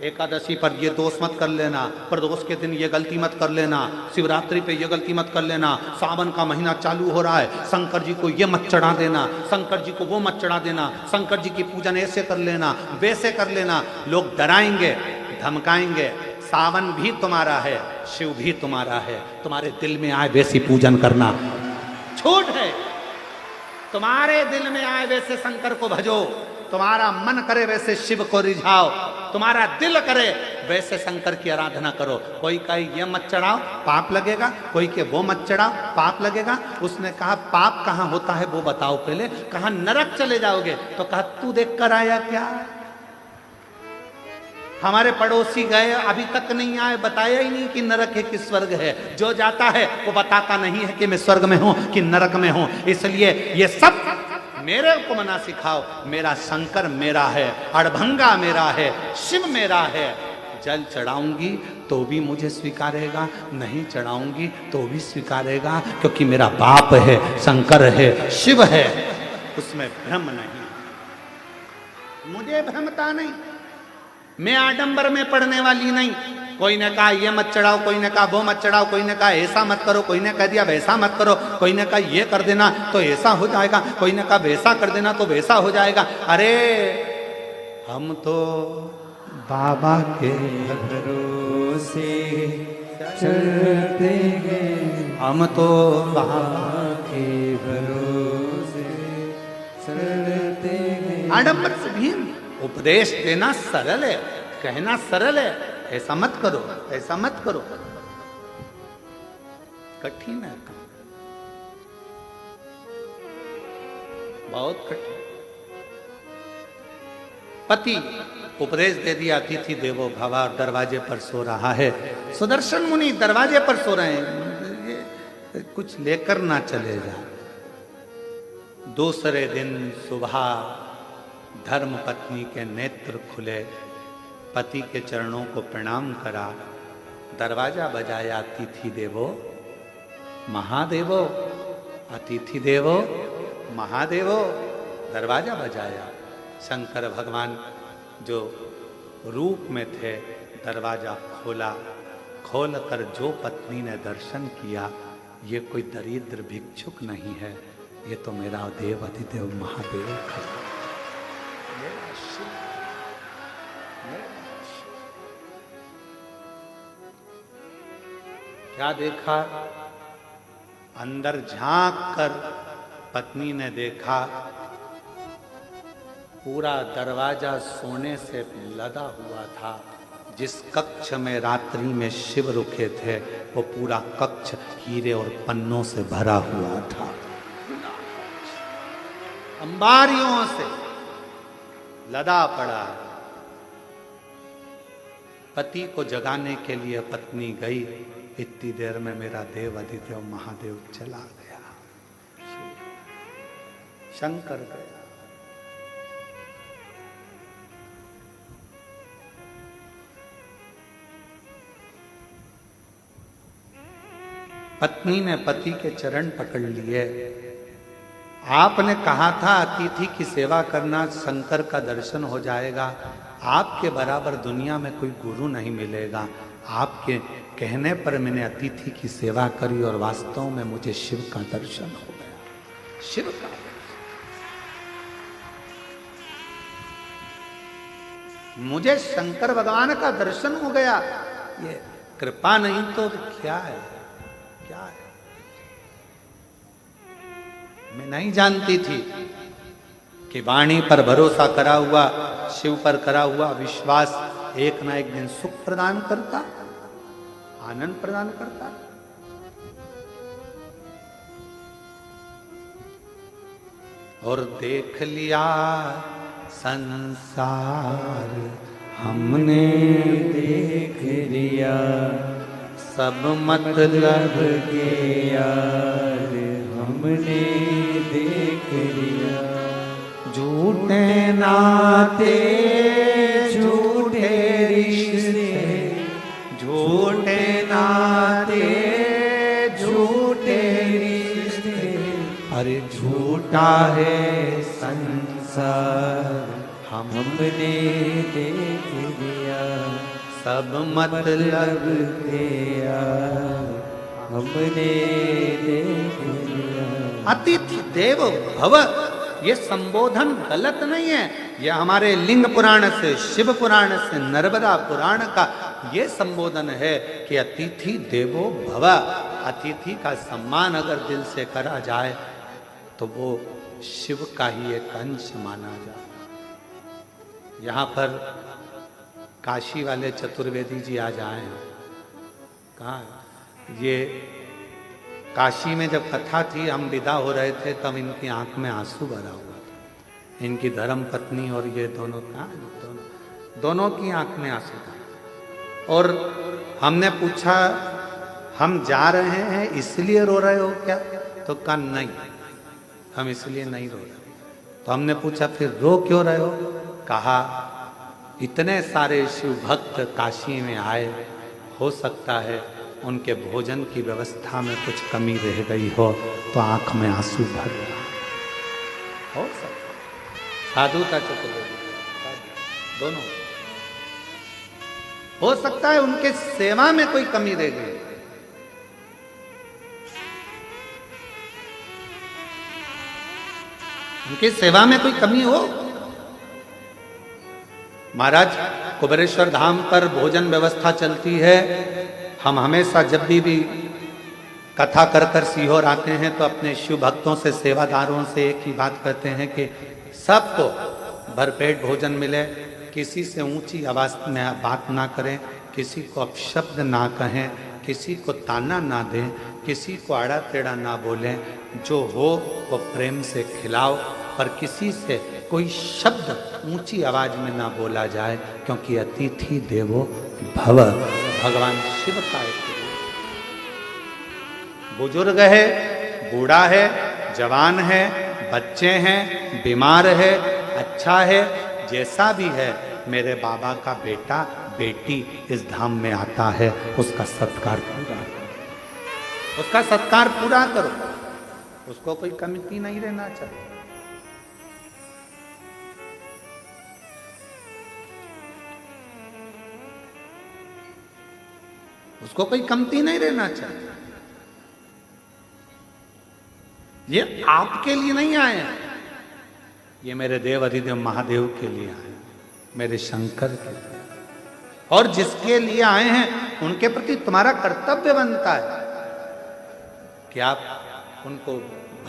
एकादशी पर ये दोष मत कर लेना, प्रदोष के दिन ये गलती मत कर लेना, शिवरात्रि पे ये गलती मत कर लेना, सावन का महीना चालू हो रहा है, शंकर जी को ये मत चढ़ा देना, शंकर जी को वो मत चढ़ा देना, शंकर जी की पूजन ऐसे कर लेना, वैसे कर लेना। लोग डराएंगे, धमकाएंगे। सावन भी तुम्हारा है, शिव भी तुम्हारा है, तुम्हारे दिल में आए वैसी पूजन करना छूट है। तुम्हारे दिल में आए वैसे शंकर को भजो, तुम्हारा मन करे वैसे शिव को रिझाओ, तुम्हारा दिल करे वैसे शंकर की आराधना करो। कोई कहे ये मत चढ़ाओ पाप लगेगा, कोई के वो मत चढ़ाओ पाप लगेगा। उसने कहा पाप कहाँ होता है वो बताओ पहले। कहा नरक चले जाओगे। तो कहा तू देख कर आया क्या? हमारे पड़ोसी गए अभी तक नहीं आए, बताया ही नहीं कि नरक है कि स्वर्ग है। जो जाता है वो बताता नहीं है कि मैं स्वर्ग में हूं कि नरक में हूं। इसलिए ये सब मेरे को मना सिखाओ। मेरा शंकर मेरा है, अड़भंगा मेरा है, शिव मेरा है। जल चढ़ाऊंगी तो भी मुझे स्वीकारेगा, नहीं चढ़ाऊंगी तो भी स्वीकारेगा, क्योंकि मेरा बाप है, शंकर है, शिव है। उसमें भ्रम नहीं, मुझे भ्रमता नहीं। मैं आडंबर में पड़ने वाली नहीं। कोई ने कहा ये मत चढ़ाओ, कोई ने कहा वो मत चढ़ाओ, कोई ने कहा ऐसा मत करो, कोई ने कह दिया वैसा मत करो, कोई ने कहा ये कर देना तो ऐसा हो जाएगा, कोई ने कहा वैसा कर देना तो वैसा हो जाएगा। अरे हम तो बाबा के भरोसे चलते हैं, हम तो बाबा के भरोसे चलते हैं। आडंबर से भी उपदेश देना सरल है, कहना सरल है, ऐसा मत करो, ऐसा मत करो, कठिन है काम, बहुत कठिन। पति उपदेश दे दिया, अतिथि देवो भव, दरवाजे पर सो रहा है। सुदर्शन मुनि दरवाजे पर सो रहे हैं, ये कुछ लेकर ना चले जा। दूसरे दिन सुबह धर्म पत्नी के नेत्र खुले, पति के चरणों को प्रणाम करा, दरवाजा बजाया, अतिथि देवो महादेवो, अतिथि देवो महादेवो, दरवाजा बजाया। शंकर भगवान जो रूप में थे, दरवाजा खोला, खोल कर जो पत्नी ने दर्शन किया, ये कोई दरिद्र भिक्षुक नहीं है, ये तो मेरा देव अधिदेव महादेव है। क्या देखा? अंदर झांक कर पत्नी ने देखा पूरा दरवाजा सोने से लदा हुआ था। जिस कक्ष में रात्रि में शिव रुके थे, वो पूरा कक्ष हीरे और पन्नों से भरा हुआ था, अंबारियों से लदा पड़ा। पति को जगाने के लिए पत्नी गई, इतनी देर में मेरा देव अधिदेव महादेव चला गया, शंकर गया। पत्नी ने पति के चरण पकड़ लिए। आपने कहा था अतिथि की सेवा करना, शंकर का दर्शन हो जाएगा। आपके बराबर दुनिया में कोई गुरु नहीं मिलेगा। आपके कहने पर मैंने अतिथि की सेवा करी और वास्तव में मुझे शिव का दर्शन हो गया। शिव का मुझे शंकर भगवान का दर्शन हो गया। ये कृपा नहीं तो क्या है? क्या है? मैं नहीं जानती थी कि वाणी पर भरोसा करा हुआ, शिव पर करा हुआ विश्वास एक ना एक दिन सुख प्रदान करता, आनंद प्रदान करता। और देख लिया संसार हमने, देख लिया सब मतलब के यार हमने देख लिया। झूठे नाते झूठे रिश्ते, झूठे नाते झूठे रिश्ते, अरे झूठा है संसार हमने देख लिया। सब मतलब के यार हमने देख लिया। अतिथि देवो भव, ये संबोधन गलत नहीं है। ये हमारे लिंग पुराण से, शिव पुराण से, नर्मदा पुराण का ये संबोधन है कि अतिथि देवो भव। अतिथि का सम्मान अगर दिल से करा जाए तो वो शिव का ही एक अंश माना जाए। यहाँ पर काशी वाले चतुर्वेदी जी आज आए हैं। कहाँ? ये काशी में जब कथा थी, हम विदा हो रहे थे, तब इनकी आंख में आंसू भरा हुआ था। इनकी धर्म पत्नी और ये दोनों, दोनों की आंख में आंसू था। और हमने पूछा, हम जा रहे हैं इसलिए रो रहे हो क्या? तो कहा नहीं, हम इसलिए नहीं रो रहे। तो हमने पूछा फिर रो क्यों रहे हो? कहा इतने सारे शिव भक्त काशी में आए, हो सकता है उनके भोजन की व्यवस्था में कुछ कमी रह गई हो, तो आंख में आंसू भर रहा। हो सकता है, साधुता चतुर्वेदी दोनों हो सकता है। उनके सेवा में कोई कमी रह गई, उनकी सेवा में कोई कमी हो। महाराज कुबेरेश्वर धाम पर भोजन व्यवस्था चलती है। हम हमेशा जब भी कथा कर कर सीहोर आते हैं तो अपने शिव भक्तों से, सेवादारों से एक ही बात कहते हैं कि सबको भरपेट भोजन मिले, किसी से ऊंची आवाज में बात ना करें, किसी को अपशब्द ना कहें, किसी को ताना ना दें, किसी को आड़ा टेढ़ा ना बोलें, जो हो वो प्रेम से खिलाओ, पर किसी से कोई शब्द ऊंची आवाज में ना बोला जाए, क्योंकि अतिथि देवो भव, भगवान शिव का एक बुजुर्ग है, बूढ़ा है, जवान है, बच्चे हैं, बीमार है, अच्छा है, जैसा भी है, मेरे बाबा का बेटा बेटी इस धाम में आता है, उसका सत्कार पूरा करो, उसका सत्कार पूरा करो, उसको कोई कमी नहीं रहना चाहिए। उसको कोई कमती नहीं रहना चाहिए। ये आपके लिए नहीं आए हैं, ये मेरे देव अधिदेव महादेव के लिए आए हैं, मेरे शंकर के लिए। और जिसके लिए आए हैं उनके प्रति तुम्हारा कर्तव्य बनता है कि आप उनको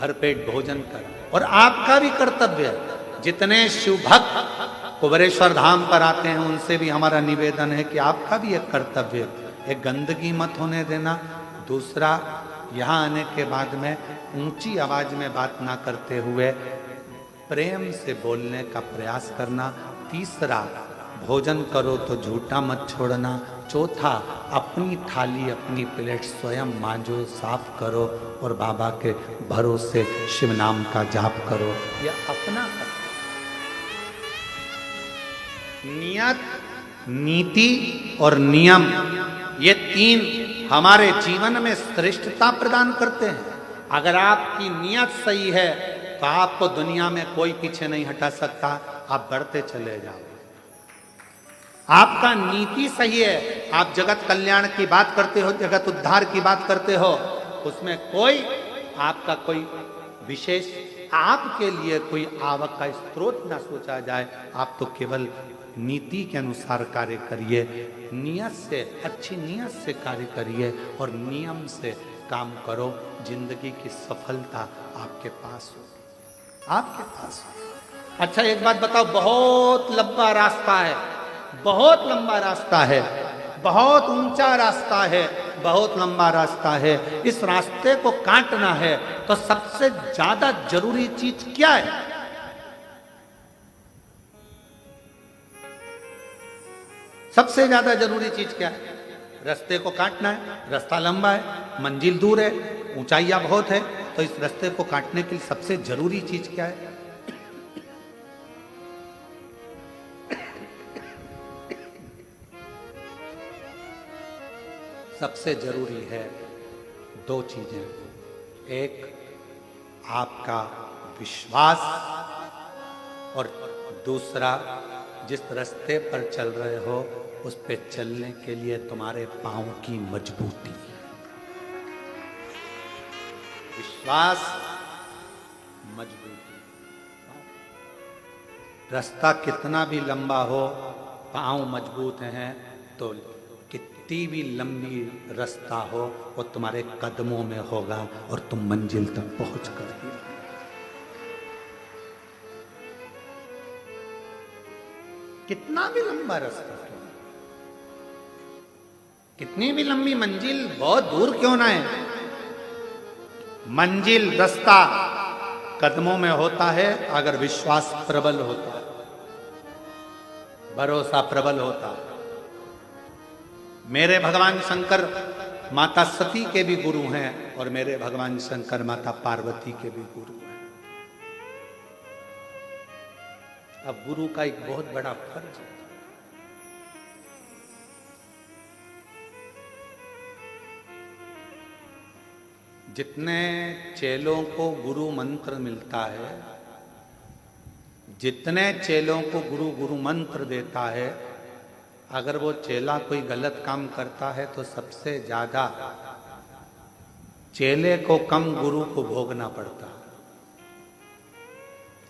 भरपेट भोजन करें। और आपका भी कर्तव्य है, जितने शिव भक्त कुबेरेश्वर धाम पर आते हैं उनसे भी हमारा निवेदन है कि आपका भी एक कर्तव्य है, एक गंदगी मत होने देना। दूसरा, यहाँ आने के बाद में ऊंची आवाज में बात ना करते हुए प्रेम से बोलने का प्रयास करना। तीसरा, भोजन करो तो झूठा मत छोड़ना। चौथा, अपनी थाली अपनी प्लेट स्वयं मांजो, साफ करो और बाबा के भरोसे शिव नाम का जाप करो। यह अपना नियत, नीति और नियम, ये तीन हमारे जीवन में श्रेष्ठता प्रदान करते हैं। अगर आपकी नियत सही है तो आपको दुनिया में कोई पीछे नहीं हटा सकता, आप बढ़ते चले जाओ। आपका नीति सही है, आप जगत कल्याण की बात करते हो, जगत उद्धार की बात करते हो, उसमें कोई आपका कोई विशेष आपके लिए कोई आवक का स्रोत ना सोचा जाए। आप तो केवल नीति के अनुसार कार्य करिए, नियत से, अच्छी नियत से कार्य करिए और नियम से काम करो। जिंदगी की सफलता आपके पास होगी, आपके पास होगी। अच्छा एक बात बताओ, बहुत लंबा रास्ता है, बहुत लंबा रास्ता है, बहुत ऊंचा रास्ता है, बहुत लंबा रास्ता है। इस रास्ते को काटना है तो सबसे ज्यादा जरूरी चीज क्या है? सबसे ज्यादा जरूरी चीज क्या है? रास्ते को काटना है। रास्ता लंबा है, मंजिल दूर है, ऊंचाइयां बहुत है, तो इस रास्ते को काटने के लिए सबसे जरूरी चीज क्या है? सबसे जरूरी है दो चीजें। एक, आपका विश्वास, और दूसरा, जिस रास्ते पर चल रहे हो उस पे चलने के लिए तुम्हारे पांव की मजबूती। विश्वास, मजबूती। रास्ता कितना भी लंबा हो, पांव मजबूत हैं तो कितनी भी लंबी रास्ता हो वो तुम्हारे कदमों में होगा और तुम मंजिल तक पहुंच कर ही। कितना भी लंबा रास्ता, कितनी भी लंबी मंजिल बहुत दूर क्यों ना है, मंजिल रास्ता कदमों में होता है अगर विश्वास प्रबल होता है, भरोसा प्रबल होता है। मेरे भगवान शंकर माता सती के भी गुरु हैं और मेरे भगवान शंकर माता पार्वती के भी गुरु हैं। अब गुरु का एक बहुत बड़ा फर्ज है, जितने चेलों को गुरु मंत्र मिलता है जितने चेलों को गुरु गुरु मंत्र देता है, अगर वो चेला कोई गलत काम करता है तो सबसे ज्यादा चेले को कम गुरु को भोगना पड़ता है।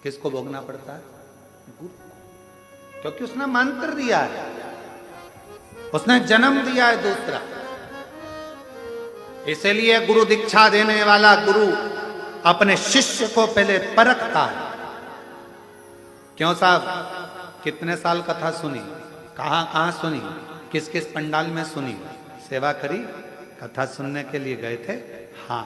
किसको भोगना पड़ता है? गुरु, क्योंकि उसने मंत्र दिया है, उसने जन्म दिया है दूसरा। इसलिए गुरु दीक्षा देने वाला गुरु अपने शिष्य को पहले परखता है। क्यों साहब, कितने साल कथा सुनी, कहां कहां सुनी, किस किस पंडाल में सुनी, सेवा करी, कथा सुनने के लिए गए थे? हाँ,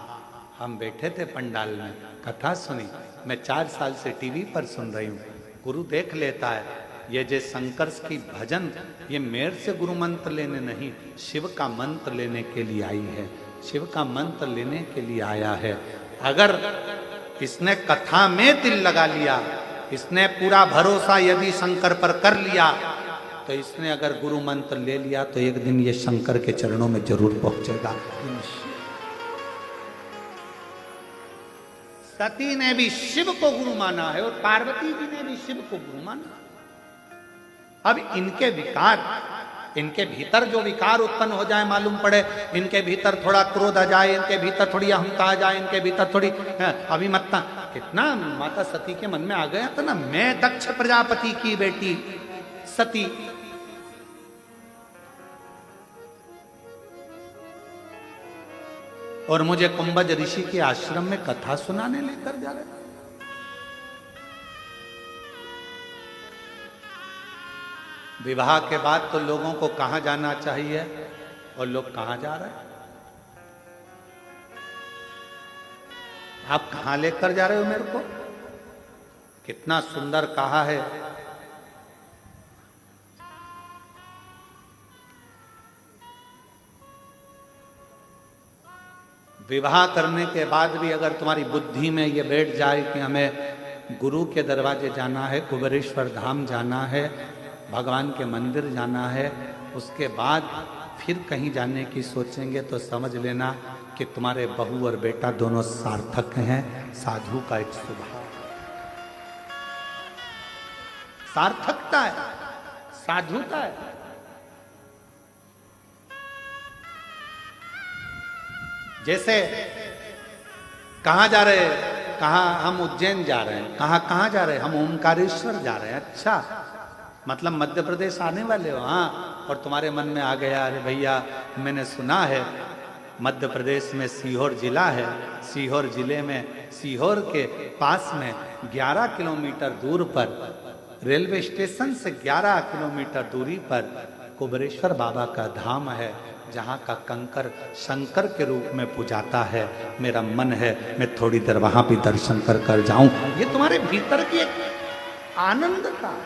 हम बैठे थे पंडाल में, कथा सुनी। मैं 4 साल से टीवी पर सुन रही हूँ। गुरु देख लेता है, ये जो शंकर की भजन, ये मेरे से गुरु मंत्र लेने नहीं, शिव का मंत्र लेने के लिए आई है, शिव का मंत्र लेने के लिए आया है। अगर इसने कथा में दिल लगा लिया, इसने पूरा भरोसा यदि शंकर पर कर लिया, तो इसने अगर गुरु मंत्र ले लिया तो एक दिन ये शंकर के चरणों में जरूर पहुंचेगा। सती ने भी शिव को गुरु माना है और पार्वती जी ने भी शिव को गुरु माना। अब इनके विकार, इनके भीतर जो विकार उत्पन्न हो जाए, मालूम पड़े इनके भीतर थोड़ा क्रोध आ जाए, इनके भीतर थोड़ी अहंता आ जाए, इनके भीतर थोड़ी अभिमत्ता, कितना माता सती के मन में आ गया था ना, मैं दक्ष प्रजापति की बेटी सती, और मुझे कुंभज ऋषि के आश्रम में कथा सुनाने लेकर जा रहे। विवाह के बाद तो लोगों को कहां जाना चाहिए और लोग कहां जा रहे हैं? आप कहां लेकर जा रहे हो मेरे को? कितना सुंदर कहा है, विवाह करने के बाद भी अगर तुम्हारी बुद्धि में ये बैठ जाए कि हमें गुरु के दरवाजे जाना है, कुबेरेश्वर धाम जाना है, भगवान के मंदिर जाना है, उसके बाद फिर कहीं जाने की सोचेंगे, तो समझ लेना कि तुम्हारे बहू और बेटा दोनों सार्थक हैं। साधु का एक स्वभाव सार्थकता है, साधुता है। जैसे कहां जा रहे हैं, कहां, हम उज्जैन जा रहे हैं, कहां जा रहे हैं, हम ओमकारेश्वर जा रहे हैं। अच्छा, मतलब मध्य प्रदेश आने वाले हो? हाँ। और तुम्हारे मन में आ गया, अरे भैया मैंने सुना है मध्य प्रदेश में सीहोर जिला है, सीहोर जिले में, सीहोर के पास में 11 किलोमीटर दूर पर, रेलवे स्टेशन से 11 किलोमीटर दूरी पर कुबेरेश्वर बाबा का धाम है, जहाँ का कंकर शंकर के रूप में पूजाता है। मेरा मन है मैं थोड़ी देर वहां भी दर्शन कर कर जाऊं। ये तुम्हारे भीतर की एक आनंद का,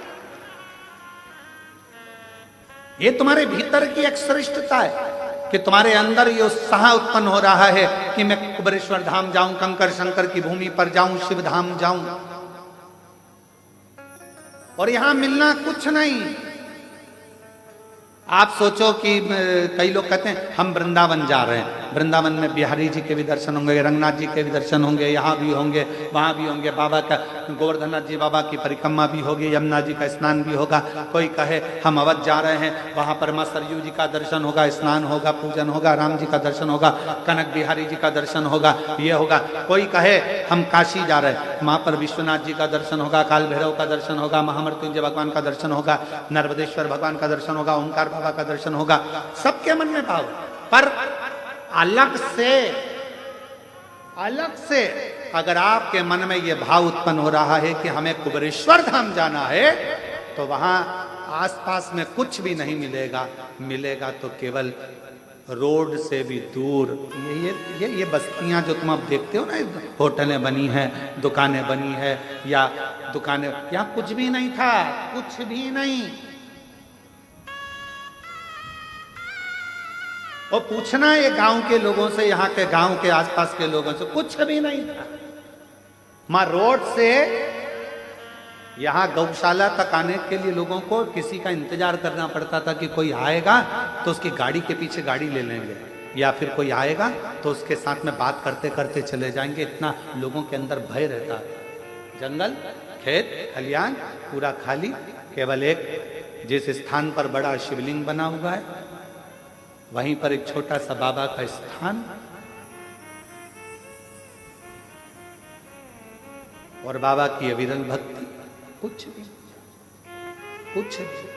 ये तुम्हारे भीतर की एक श्रेष्ठता है कि तुम्हारे अंदर ये उत्साह उत्पन्न हो रहा है कि मैं कुबेरेश्वर धाम जाऊं, कंकर शंकर की भूमि पर जाऊं, शिव धाम जाऊं। और यहां मिलना कुछ नहीं। आप सोचो कि कई लोग कहते हैं हम वृंदावन जा रहे हैं, वृंदावन में बिहारी जी के भी दर्शन होंगे, रंगनाथ जी के भी दर्शन होंगे, यहाँ भी होंगे, वहाँ भी होंगे, बाबा का, गोवर्धननाथ जी बाबा की परिक्रमा भी होगी, यमुना जी का स्नान भी होगा। कोई कहे हम अवध जा रहे हैं, वहाँ पर मां सरयू जी का दर्शन होगा, स्नान होगा, पूजन होगा, राम जी का दर्शन होगा, कनक बिहारी जी का दर्शन होगा, ये होगा। कोई कहे हम काशी जा रहे हैं, वहाँ पर विश्वनाथ जी का दर्शन होगा, काल भैरव का दर्शन होगा, महामृत्युंजय भगवान का दर्शन होगा, नर्मदेश्वर भगवान का दर्शन होगा, ओंकार बाबा का दर्शन होगा। सबके मन में भाव, पर अलग से अगर आपके मन में यह भाव उत्पन्न हो रहा है कि हमें कुबेरेश्वर धाम जाना है, तो वहां आसपास में कुछ भी नहीं मिलेगा, मिलेगा तो केवल रोड से भी दूर ये बस्तियां जो तुम अब देखते हो ना, होटलें बनी हैं, दुकानें बनी है, या दुकानें, यहाँ कुछ भी नहीं था, कुछ भी नहीं। और पूछना ये गांव के लोगों से, यहाँ के गांव के आसपास के लोगों से, कुछ भी नहीं था। मां रोड से यहाँ गौशाला तक आने के लिए लोगों को किसी का इंतजार करना पड़ता था कि कोई आएगा तो उसकी गाड़ी के पीछे गाड़ी ले लेंगे, या फिर कोई आएगा तो उसके साथ में बात करते करते चले जाएंगे। इतना लोगों के अंदर भय रहता। जंगल खेत खलियान पूरा खाली, केवल एक जिस स्थान पर बड़ा शिवलिंग बना हुआ है वहीं पर एक छोटा सा बाबा का स्थान, और बाबा की अविरल भक्ति, कुछ भी कुछ भी।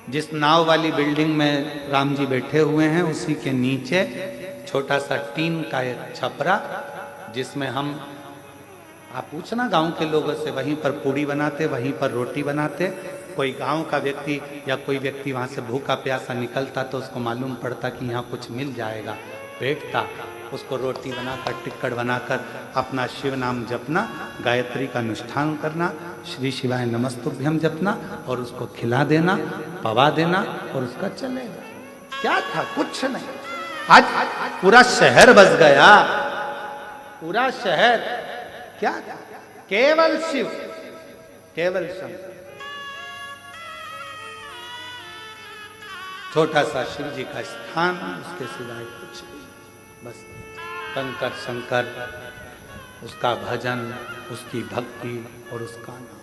जिस नाव वाली बिल्डिंग में राम जी बैठे हुए हैं उसी के नीचे छोटा सा टीन का एक छपरा, जिसमें हम, आप पूछना गांव के लोगों से, वहीं पर पूड़ी बनाते, वहीं पर रोटी बनाते। कोई गांव का व्यक्ति या कोई व्यक्ति वहां से भूखा प्यासा निकलता तो उसको मालूम पड़ता कि यहाँ कुछ मिल जाएगा, बैठता, उसको रोटी बनाकर टिक्कड़ बनाकर अपना शिव नाम जपना, गायत्री का अनुष्ठान करना, श्री शिवाय नमस्तुभ्यम जपना और उसको खिला देना, पवा देना और उसका चलेगा। क्या था? कुछ नहीं। आज पूरा शहर बस गया, पूरा शहर। क्या था? केवल शिव, केवल शंकर। छोटा सा शिव जी का स्थान, उसके सिवाय कुछ नहीं, बस कंकर शंकर, उसका भजन, उसकी भक्ति और उसका नाम।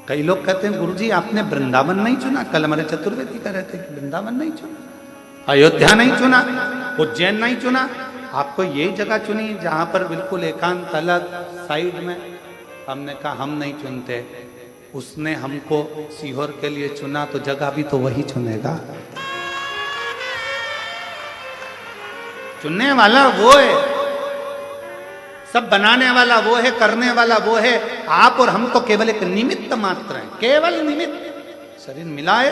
कई लोग कहते हैं गुरुजी आपने वृंदावन नहीं चुना, कल हमारे चतुर्वेदी कह रहे थे कि वृंदावन नहीं चुना, अयोध्या नहीं चुना, उज्जैन नहीं चुना, आपको यही जगह चुनी जहां पर बिल्कुल एकांत अलग साइड में। हमने कहा हम नहीं चुनते, उसने हमको सीहोर के लिए चुना तो जगह भी तो वही चुनेगा। चुनने वाला वो है, सब बनाने वाला वो है, करने वाला वो है। आप और हम तो केवल एक निमित्त मात्र हैं, केवल निमित्त। शरीर मिलाए,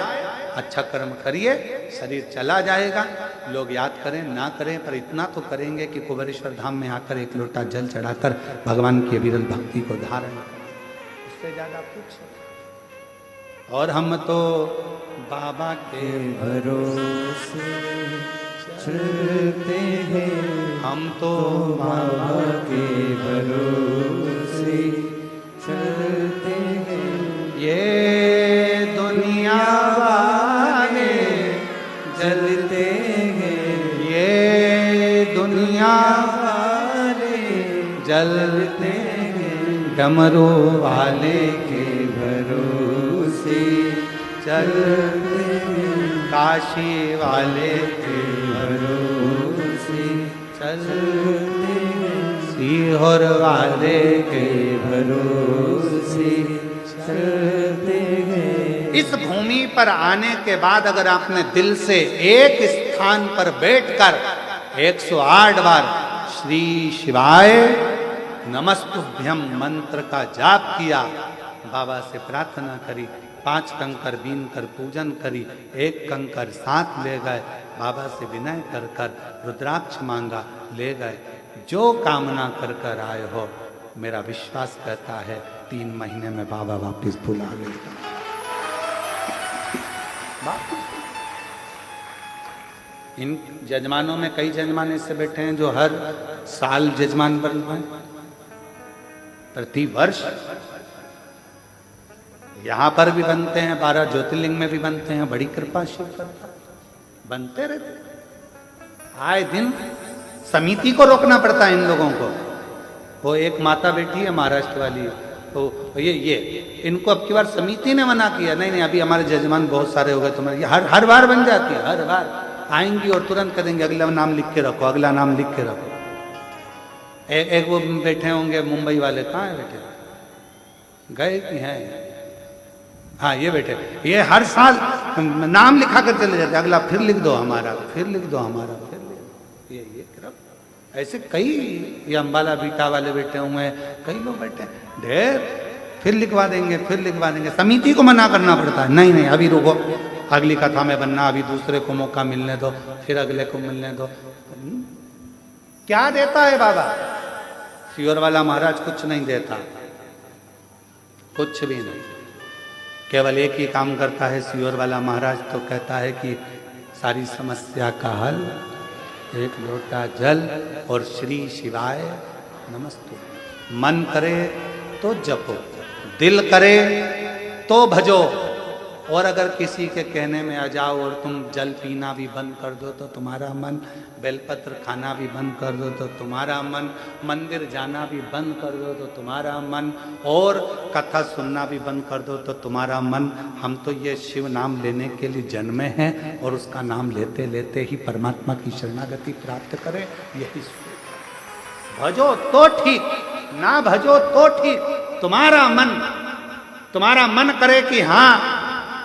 अच्छा कर्म करिए, शरीर चला जाएगा। लोग याद करें ना करें, पर इतना तो करेंगे कि कुबेरेश्वर धाम में आकर एक लोटा जल चढ़ाकर भगवान की अविरल भक्ति को धारण करें, उससे ज्यादा कुछ। और हम तो बाबा के भरोसे चलते हैं, हम तो बाबा के भरोसे चलते हैं। ये दुनिया वाले जलते हैं, ये दुनिया वाले जलते हैं, डमरू वाले के भरोसे चलते हैं, काशी वाले के भरोसे चलते सीहोर वाले के भरोसे चलते हैं। इस भूमि पर आने के बाद अगर आपने दिल से एक स्थान पर बैठकर 108 बार श्री शिवाय नमस्तुभ्यम मंत्र का जाप किया, बाबा से प्रार्थना करी, 5 कंकर बीन कर पूजन करी, 1 कंकर साथ ले गए, बाबा से विनय कर कर रुद्राक्ष मांगा, ले गए। जो कामना कर कर आए हो, मेरा विश्वास कहता है 3 महीने में बाबा वापिस बुला लेगा। इन जजमानों में कई जजमान ऐसे बैठे हैं जो हर साल जजमान बन रहे हैं, प्रति वर्ष। यहां पर भी बनते हैं, 12 ज्योतिर्लिंग में भी बनते हैं, बड़ी कृपा शिव करता, बनते रहते। आए दिन समिति को रोकना पड़ता है इन लोगों को। वो एक माता बैठी है महाराष्ट्र वाली, तो ये इनको अब की बार समिति ने मना किया, नहीं अभी हमारे जजमान बहुत सारे हो गए, तुम्हारे हर बार बन जाती है, हर बार आएंगी और तुरंत कह देंगे अगला नाम लिख के रखो, अगला नाम लिख के रखो। एक वो बैठे होंगे मुंबई वाले, कहाँ है बैठे, गए कि हैं? हाँ ये बैठे, ये हर साल नाम लिखा कर चले जाते, अगला फिर लिख दो हमारा, फिर लिख दो हमारा, फिर लिख दो। ये ऐसे कई, ये अम्बाला बीटा वाले बैठे हुए हैं, कई लोग बैठे हैं, ढेर, फिर लिखवा देंगे, फिर लिखवा देंगे। समिति को मना करना पड़ता है, नहीं अभी रुको, अगली कथा में बनना, अभी दूसरे को मौका मिलने दो, फिर अगले को मिलने दो। क्या देता है बाबा? सीहोर वाला महाराज कुछ नहीं देता, कुछ भी नहीं, केवल एक ही काम करता है सीहोर वाला महाराज, तो कहता है कि सारी समस्या का हल 1 लोटा जल और श्री शिवाय नमस्तु। मन करे तो जपो, दिल करे तो भजो, और अगर किसी के कहने में आ जाओ और तुम जल पीना भी बंद कर दो तो तुम्हारा मन, बेलपत्र खाना भी बंद कर दो तो तुम्हारा मन, मंदिर जाना भी बंद कर दो तो तुम्हारा मन, और कथा सुनना भी बंद कर दो तो तुम्हारा मन। हम तो ये शिव नाम लेने के लिए जन्मे हैं और उसका नाम लेते लेते ही परमात्मा की शरणागति प्राप्त करें, यही भजो तो ठीक, ना भजो तो ठीक। तुम्हारा मन करे कि हाँ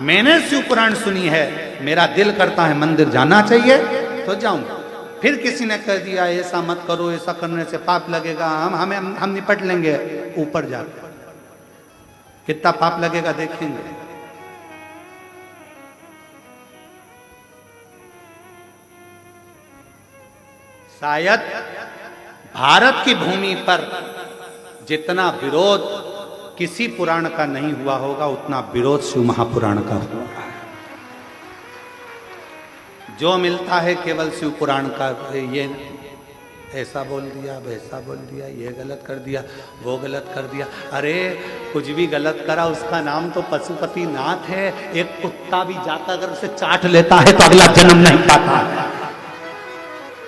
मैंने शिव पुराण सुनी है, मेरा दिल करता है मंदिर जाना चाहिए तो जाऊंगा। फिर किसी ने कह दिया ऐसा मत करो, ऐसा करने से पाप लगेगा, हम निपट लेंगे, ऊपर जाकर कितना पाप लगेगा देखेंगे। शायद भारत की भूमि पर जितना विरोध किसी पुराण का नहीं हुआ होगा, उतना विरोध शिव महापुराण का हुआ है। जो मिलता है केवल शिव पुराण का, ये ऐसा बोल दिया, वैसा बोल दिया, ये गलत कर दिया, वो गलत कर दिया। अरे कुछ भी गलत करा, उसका नाम तो पशुपति नाथ है। एक कुत्ता भी जाता अगर उसे चाट लेता है तो अगला जन्म नहीं पाता है,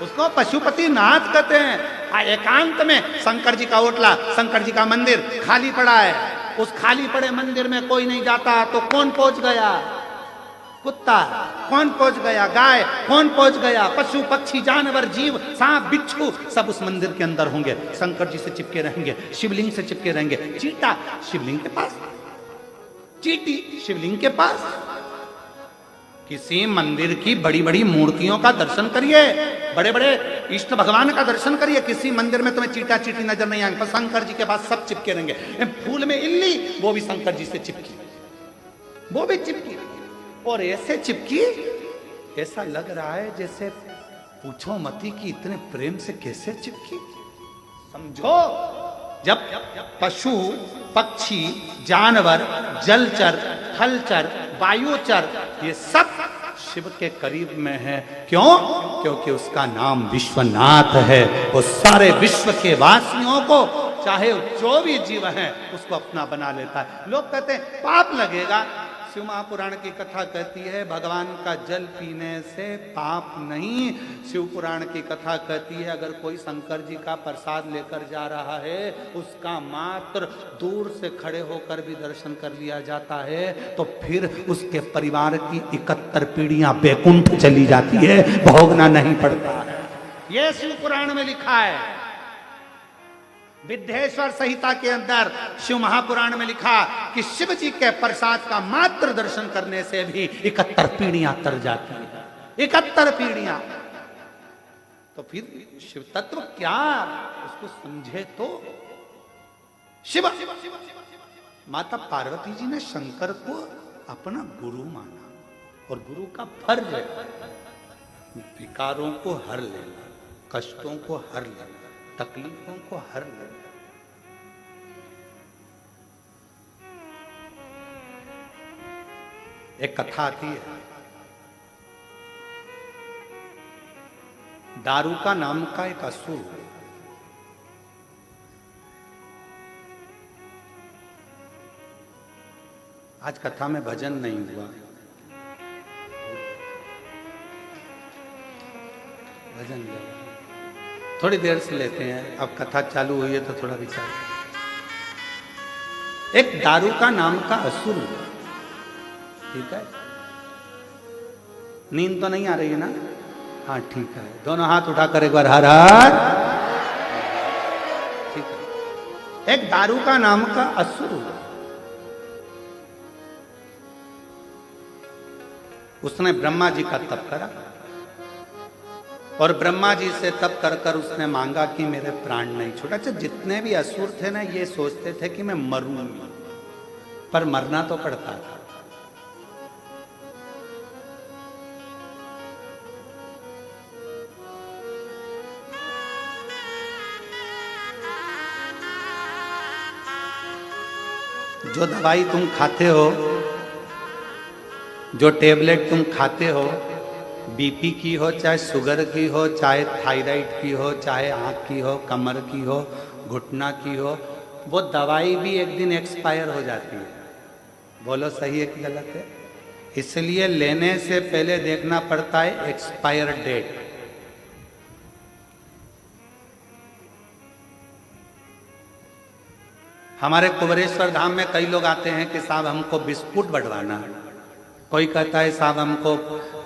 उसको पशुपति नाथ कहते हैं। एकांत में शंकर जी का ओटला, शंकर जी का मंदिर खाली पड़ा है, उस खाली पड़े मंदिर में कोई नहीं जाता तो कौन पहुंच गया? कुत्ता। कौन पहुंच गया? गाय। कौन पहुंच गया? पशु पक्षी जानवर जीव सांप बिच्छू सब उस मंदिर के अंदर होंगे, शंकर जी से चिपके रहेंगे, शिवलिंग से चिपके रहेंगे। चीटा शिवलिंग के पास, चीटी शिवलिंग के पास। किसी मंदिर की बड़ी बड़ी मूर्तियों का दर्शन करिए, बड़े बड़े इष्ट भगवान का दर्शन करिए, किसी मंदिर में तुम्हें चीटा चीटी नजर नहीं आएंगे, पर शंकर जी के पास सब चिपके रहेंगे। फूल में इल्ली, वो भी शंकर जी से चिपकी, वो भी चिपकी, और ऐसे चिपकी ऐसा लग रहा है जैसे पूछो मती कि इतने प्रेम से कैसे चिपकी। समझो, जब पशु पक्षी जानवर जलचर थलचर वायुचर ये सब शिव के करीब में है, क्यों? क्योंकि उसका नाम विश्वनाथ है। वो सारे विश्व के वासियों को, चाहे जो भी जीव हैं, उसको अपना बना लेता है। लोग कहते हैं पाप लगेगा, शिव महापुराण की कथा कहती है भगवान का जल पीने से पाप नहीं। शिव पुराण की कथा कहती है अगर कोई शंकर जी का प्रसाद लेकर जा रहा है, उसका मात्र दूर से खड़े होकर भी दर्शन कर लिया जाता है, तो फिर उसके परिवार की 71 पीढ़ियां बैकुंठ चली जाती है, भोगना नहीं पड़ता है। यह शिव पुराण में लिखा है। विद्येश्वर संहिता के अंदर शिव महापुराण में लिखा कि शिव जी के प्रसाद का मात्र दर्शन करने से भी 71 पीढ़ियां तर जाती है, 71 पीढ़ियां। तो फिर शिव तत्व क्या, उसको समझे तो। शिव माता पार्वती जी ने शंकर को अपना गुरु माना, और गुरु का फर्ज है विकारों को हर लेना, कष्टों को हर लेना, तकलीफों को हर लेना। एक कथा आती है, दारुका नाम का एक असुर, आज कथा में भजन नहीं हुआ, भजन थोड़ी देर से लेते हैं, अब कथा चालू हुई है तो थोड़ा विचार। एक दारुका नाम का असुर, ठीक है, नींद तो नहीं आ रही है ना? हाँ ठीक है, दोनों हाथ उठाकर एक बार हर हर। ठीक है, एक दारुका नाम का असुर, उसने ब्रह्मा जी का तप करा, और ब्रह्मा जी से तप कर कर उसने मांगा कि मेरे प्राण नहीं छूटा। अच्छा, जितने भी असुर थे ना, ये सोचते थे कि मैं मरूं, पर मरना तो पड़ता था। जो दवाई तुम खाते हो, जो टेबलेट तुम खाते हो, बीपी की हो, चाहे शुगर की हो, चाहे थायराइड की हो, चाहे आँख की हो, कमर की हो, घुटना की हो, वो दवाई भी एक दिन एक्सपायर हो जाती है। बोलो सही है कि गलत है? इसलिए लेने से पहले देखना पड़ता है एक्सपायर डेट। हमारे कुबेरेश्वर धाम में कई लोग आते हैं कि साहब हमको बिस्कुट बंटवाना है, कोई कहता है साहब हमको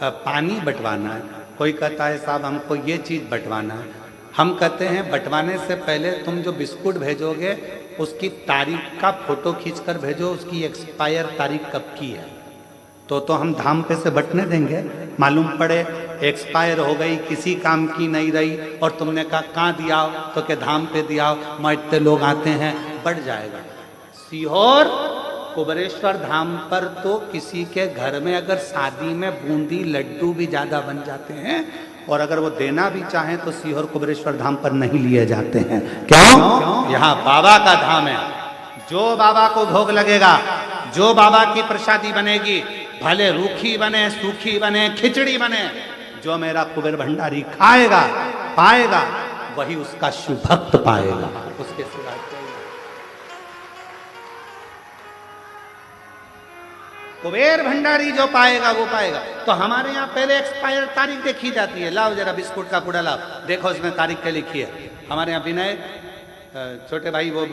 पानी बंटवाना है, कोई कहता है साहब हमको ये चीज़ बंटवाना है। हम कहते हैं बंटवाने से पहले तुम जो बिस्कुट भेजोगे उसकी तारीख का फोटो खींचकर भेजो, उसकी एक्सपायर तारीख कब की है, तो हम धाम पे से बंटने देंगे। मालूम पड़े एक्सपायर हो गई, किसी काम की नहीं रही, और तुमने कहा कहाँ दियाओ, तो के धाम पे दियाओ, मैं इतने लोग आते हैं, बढ़ जाएगा। सीहोर कुबेरेश्वर धाम पर तो किसी के घर में अगर शादी में बूंदी लड्डू भी ज्यादा बन जाते हैं, और अगर वो देना भी चाहें तो सीहोर कुबेरेश्वर धाम पर नहीं लिए जाते हैं। क्यों? यहाँ बाबा का धाम है। जो बाबा को भोग लगेगा, जो बाबा की प्रसादी बनेगी, भले रूखी बने, सूखी बने, खिचड़ी बने, जो मेरा कुबेर भंडारी खाएगा पाएगा वही उसका शिव भक्त पाएगा, उसके सिवा कुबेर भंडारी जो पाएगा वो पाएगा। तो हमारे यहाँ पहले एक्सपायर तारीख देखी जाती है। लाओ जरा बिस्कुट का पूरा लाओ, देखो इसमें तारीख क्या लिखी है। हमारे यहाँ विनय छोटे भाई वो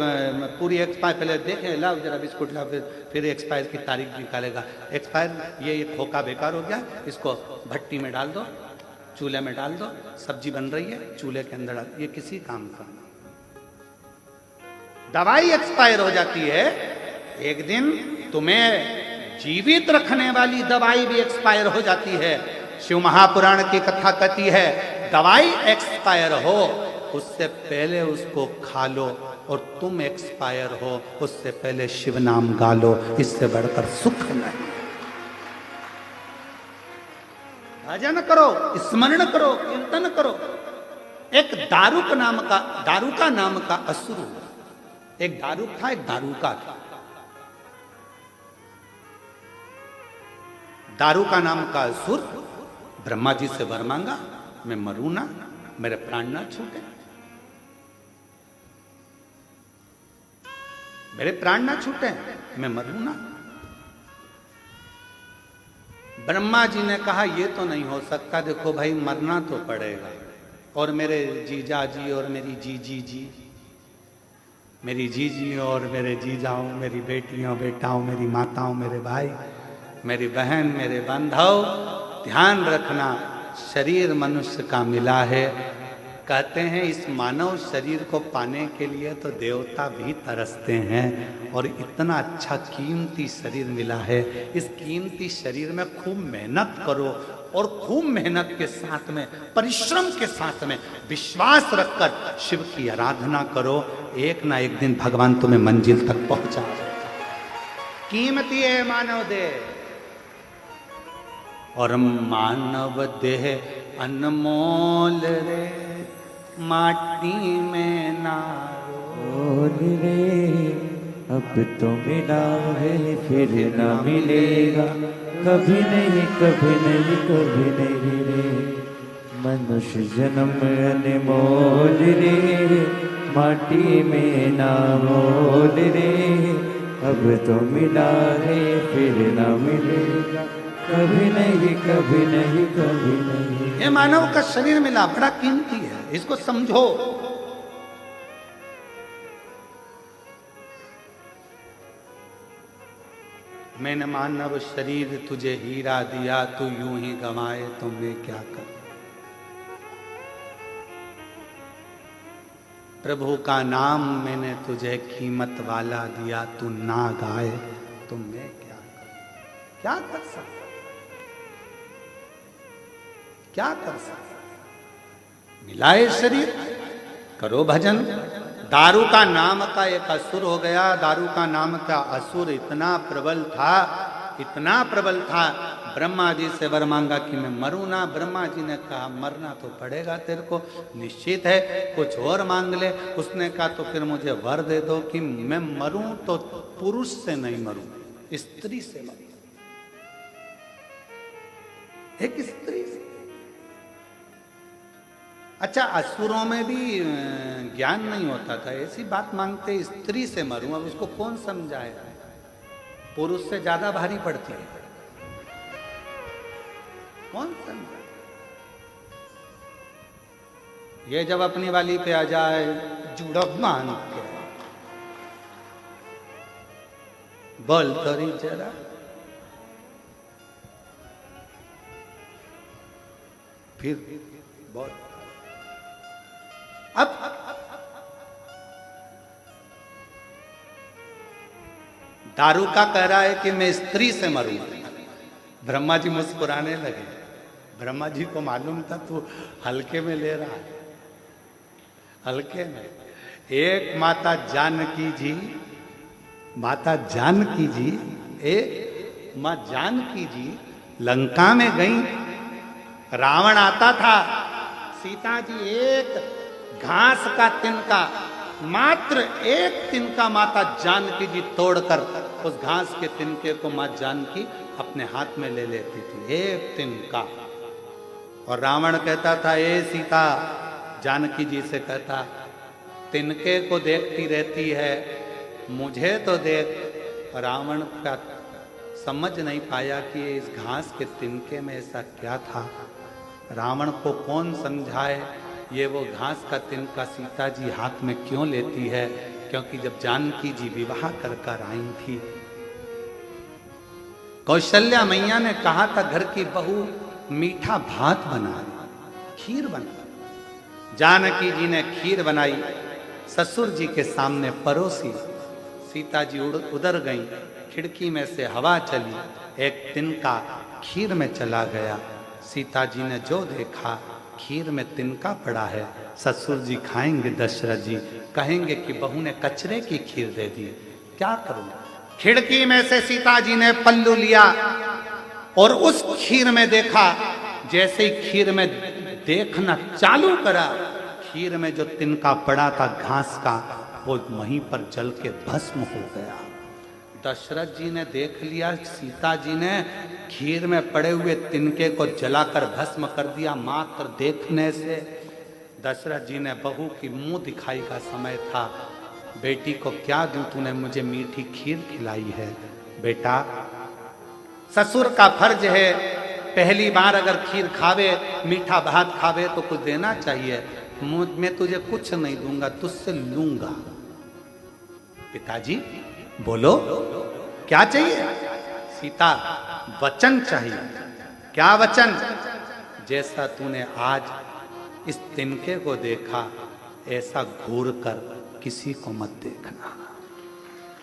पूरी एक्सपायर पहले देखे, लाओ जरा बिस्कुट लाओ, फिर एक्सपायर की तारीख निकालेगा। एक्सपायर ये खोखा बेकार हो गया, इसको भट्टी में डाल दो, चूल्हे में डाल दो, सब्जी बन रही है चूल्हे के अंदर डाल, ये किसी काम का। दवाई एक्सपायर हो जाती है, एक दिन तुम्हें जीवित रखने वाली दवाई भी एक्सपायर हो जाती है। शिव महापुराण की कथा कहती है दवाई एक्सपायर हो उससे पहले उसको खा लो, और तुम एक्सपायर हो उससे पहले शिव नाम गा लो, इससे बढ़कर सुख नहीं। भजन करो, स्मरण करो, कीर्तन करो। एक दारुका नाम का असुर, एक दारुक था, एक दारुका था। दारुका नाम का असुर ब्रह्मा जी से वर मांगा, मैं मरूं ना, मेरे प्राण ना छूटे, मेरे प्राण ना छूटे, मैं मरूं ना। ब्रह्मा जी ने कहा ये तो नहीं हो सकता, देखो भाई मरना तो पड़ेगा, और मेरे जीजा जी और मेरी जीजी जी, मेरी जीजी और मेरे जीजाओं, मेरी बेटियों बेटाओं, मेरी माताओं, मेरे भाई, मेरी बहन, मेरे बांधव, ध्यान रखना शरीर मनुष्य का मिला है। कहते हैं इस मानव शरीर को पाने के लिए तो देवता भी तरसते हैं, और इतना अच्छा कीमती शरीर मिला है। इस कीमती शरीर में खूब मेहनत करो, और खूब मेहनत के साथ में, परिश्रम के साथ में, विश्वास रखकर शिव की आराधना करो। एक ना एक दिन भगवान तुम्हें मंजिल तक पहुंचा देगा। कीमती है मानव देह, और मानव देह अनमोल रे, माटी में ना रोल रे। अब तो मिला है फिर ना मिलेगा, कभी नहीं कभी नहीं कभी नहीं रे। मनुष्य जन्म अनमोल रे, माटी में ना मोल रे। अब तो मिला है फिर ना मिलेगा, कभी नहीं कभी नहीं कभी नहीं। ये मानव का शरीर मिला, बड़ा कीमती है, इसको समझो। मैंने मानव शरीर तुझे हीरा दिया, तू यूं ही गंवाए तो मैं क्या करूं। प्रभु का नाम मैंने तुझे कीमत वाला दिया, तू ना गाए तो मैं क्या कर सकता, क्या कर सकता। मिलाए शरीर, करो भजन। दारू का नाम का एक असुर हो गया। दारू का नाम का असुर इतना प्रबल था, इतना प्रबल था, ब्रह्मा जी से वर मांगा कि मैं मरूं ना। ब्रह्मा जी ने कहा मरना तो पड़ेगा तेरे को, निश्चित है, कुछ और मांग ले। उसने कहा तो फिर मुझे वर दे दो कि मैं मरूं तो पुरुष से नहीं मरूं, स्त्री से मरूं, एक स्त्री से। अच्छा, असुरों में भी ज्ञान नहीं होता था, ऐसी बात मांगते स्त्री से मरूं। अब उसको कौन समझाए, पुरुष से ज्यादा भारी पड़ती है। कौन समझाए? ये जब अपनी वाली पे आ जाए जुड़ब मान के बोल तोरी जरा, फिर बोल। अब दारू का कह रहा है कि मैं स्त्री से मरूं। ब्रह्मा जी मुस्कुराने लगे। ब्रह्मा जी को मालूम था तू हल्के में ले रहा है, हल्के में। एक माता जानकी जी, माता जानकी जी, एक माँ जानकी जी लंका में गई। रावण आता था, सीता जी एक घास का तिनका, मात्र एक तिनका माता जानकी जी तोड़कर उस घास के तिनके को माँ जानकी अपने हाथ में ले लेती थी, एक तिनका। और रावण कहता था, ए सीता, जानकी जी से कहता, तिनके को देखती रहती है, मुझे तो देख। रावण का समझ नहीं पाया कि इस घास के तिनके में ऐसा क्या था। रावण को कौन समझाए ये वो घास का तिनका सीता जी हाथ में क्यों लेती है? क्योंकि जब जानकी जी विवाह कर कर आई थी, कौशल्या मैया ने कहा था घर की बहू मीठा भात बना, खीर बना। जानकी जी ने खीर बनाई, ससुर जी के सामने परोसी। सीता जी उधर गई, खिड़की में से हवा चली, एक तिनका खीर में चला गया। सीता जी ने जो देखा, खीर में तिनका पड़ा है। ससुर जी खाएंगे, दशरथ जी कहेंगे कि बहू ने कचरे की खीर दे दी, क्या करूं? खिड़की में से सीता जी ने पल्लू लिया और उस खीर में देखा। जैसे ही खीर में देखना चालू करा, खीर में जो तिनका पड़ा था घास का, वो वहीं पर जल के भस्म हो गया। दशरथ जी ने देख लिया, सीता जी ने खीर में पड़े हुए तिनके को जलाकर भस्म कर दिया मात्र देखने से। दशरथ जी ने बहू की मुंह दिखाई का समय था, बेटी को क्या दूं, तूने मुझे मीठी खीर खिलाई है। बेटा, ससुर का फर्ज है, पहली बार अगर खीर खावे, मीठा भात खावे तो कुछ देना चाहिए। मैं तुझे कुछ नहीं दूंगा, तुझसे लूंगा। पिताजी बोलो क्या चाहिए? सीता, वचन चाहिए। क्या वचन? जैसा तूने आज इस तिनके को देखा, ऐसा घूर कर किसी को मत देखना,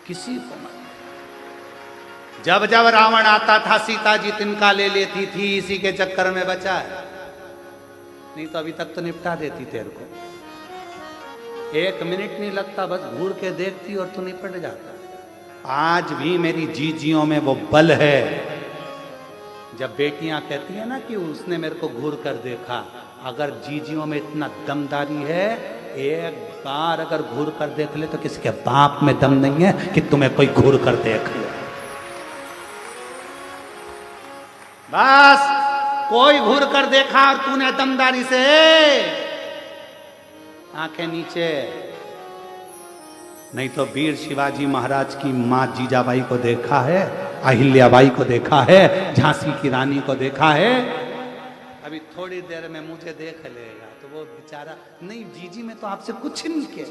किसी को मत। जब जब रावण आता था, सीता जी तिनका ले लेती थी, इसी के चक्कर में बचा है। नहीं तो अभी तक तो निपटा देती तेरे को। 1 मिनट नहीं लगता, बस घूर के देखती और तू निपट जाता। आज भी मेरी जीजियों में वो बल है। जब बेटियां कहती है ना कि उसने मेरे को घूर कर देखा, अगर जीजियों में इतना दमदारी है, एक बार अगर घूर कर देख ले तो किसी के बाप में दम नहीं है कि तुम्हें कोई घूर कर देख ले। बस कोई घूर कर देखा और तूने दमदारी से आंखें नीचे। नहीं तो वीर शिवाजी महाराज की मां जीजाबाई को देखा है, अहिल्याबाई को देखा है, झांसी की रानी को देखा है। अभी थोड़ी देर में मुझे देख लेगा तो वो बेचारा, नहीं जीजी मैं तो आपसे कुछ नहीं किया।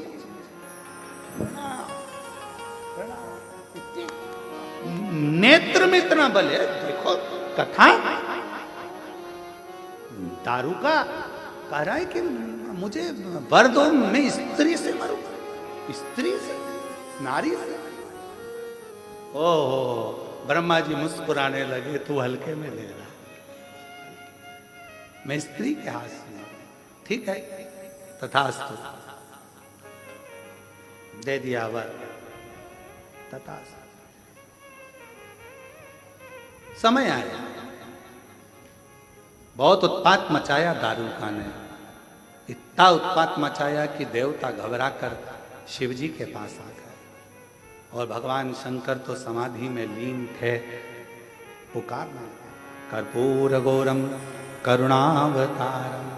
नेत्र में इतना बल है, देखो कथा। दारू का कह रहा है कि मुझे वर दो, मैं स्त्री से मरूं, स्त्री से, नारी से। ओहो, ब्रह्मा जी मुस्कुराने लगे, तू हल्के में ले रहा, मैं स्त्री के हाथ से। ठीक है, तथास्तु, दे दिया वर, तथास्तु। समय आया, बहुत उत्पात मचाया दारूका ने, इतना उत्पात मचाया कि देवता घबराकर शिव जी के पास आ गए। और भगवान शंकर तो समाधि में लीन थे। पुकारना, कर्पूर गौरम करुणावतारम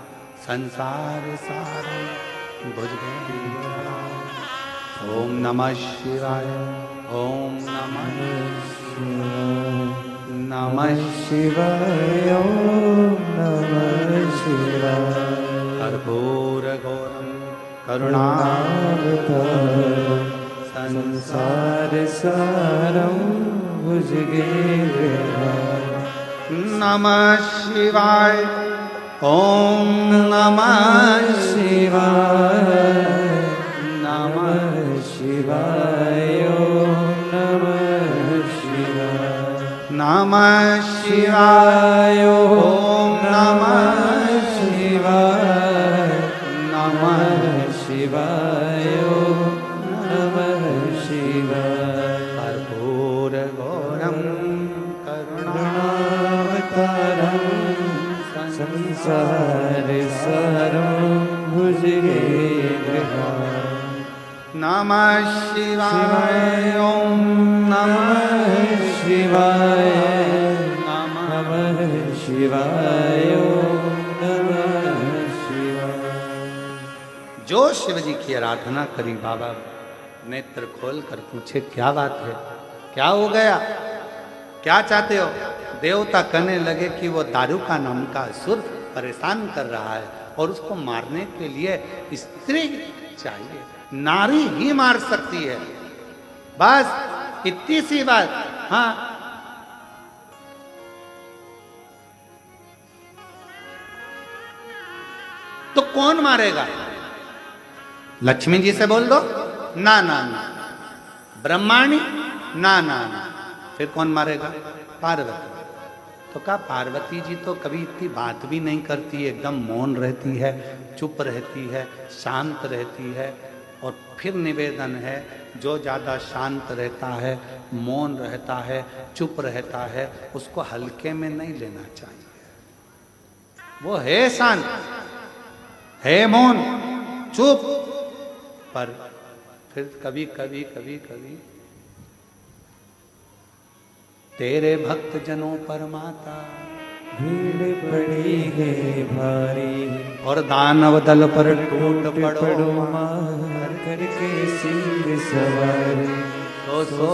संसार सारम भुजगेन्द्रहारम। ओम नमः शिवाय, ओम नमः शिवाय, नमः शिवाय, ओम शिवाय। कर्पूर गौरम करुणावतारं संसार सारं भुजगेन्द्रहारं। नमः शिवाय। ओम नमः शिवाय। नमः शिवाय। ओम नमः शिवाय। नमः शिवाय। ओम नमः शिवाय। नमः शिवाय। ओम नमः शिवाय। कर्पूर गौरम करुणावतारं संसार सारं भुजगेन्द्रहारं। नमः शिवाय। ओम नमः शिवाय। नमः शिवाय। ओम नमः शिवाय। जो शिव जी की आराधना करी बाबा नेत्र खोल कर पूछे क्या बात है, क्या हो गया, क्या चाहते हो? देवता कहने लगे कि वो दारूका नाम का असुर परेशान कर रहा है और उसको मारने के लिए स्त्री चाहिए, नारी ही मार सकती है, बस इतनी सी बात। हाँ, तो कौन मारेगा? लक्ष्मी जी से बोल दो। ना ना ना। ब्रह्माणी? ना ना ना। फिर कौन मारेगा? पार्वती। तो कहा पार्वती जी तो कभी इतनी बात भी नहीं करती, एकदम मौन रहती है, चुप रहती है, शांत रहती है। और फिर निवेदन है, जो ज़्यादा शांत रहता है, मौन रहता है, चुप रहता है, उसको हल्के में नहीं लेना चाहिए। वो है शांत, है मौन, चुप, पर फिर कभी कभी कभी कभी तेरे भक्त जनों पर माता भीड़ पड़ी है भारी और दानव दल पर टूट पड़ो मार करके सिंह सवार। सो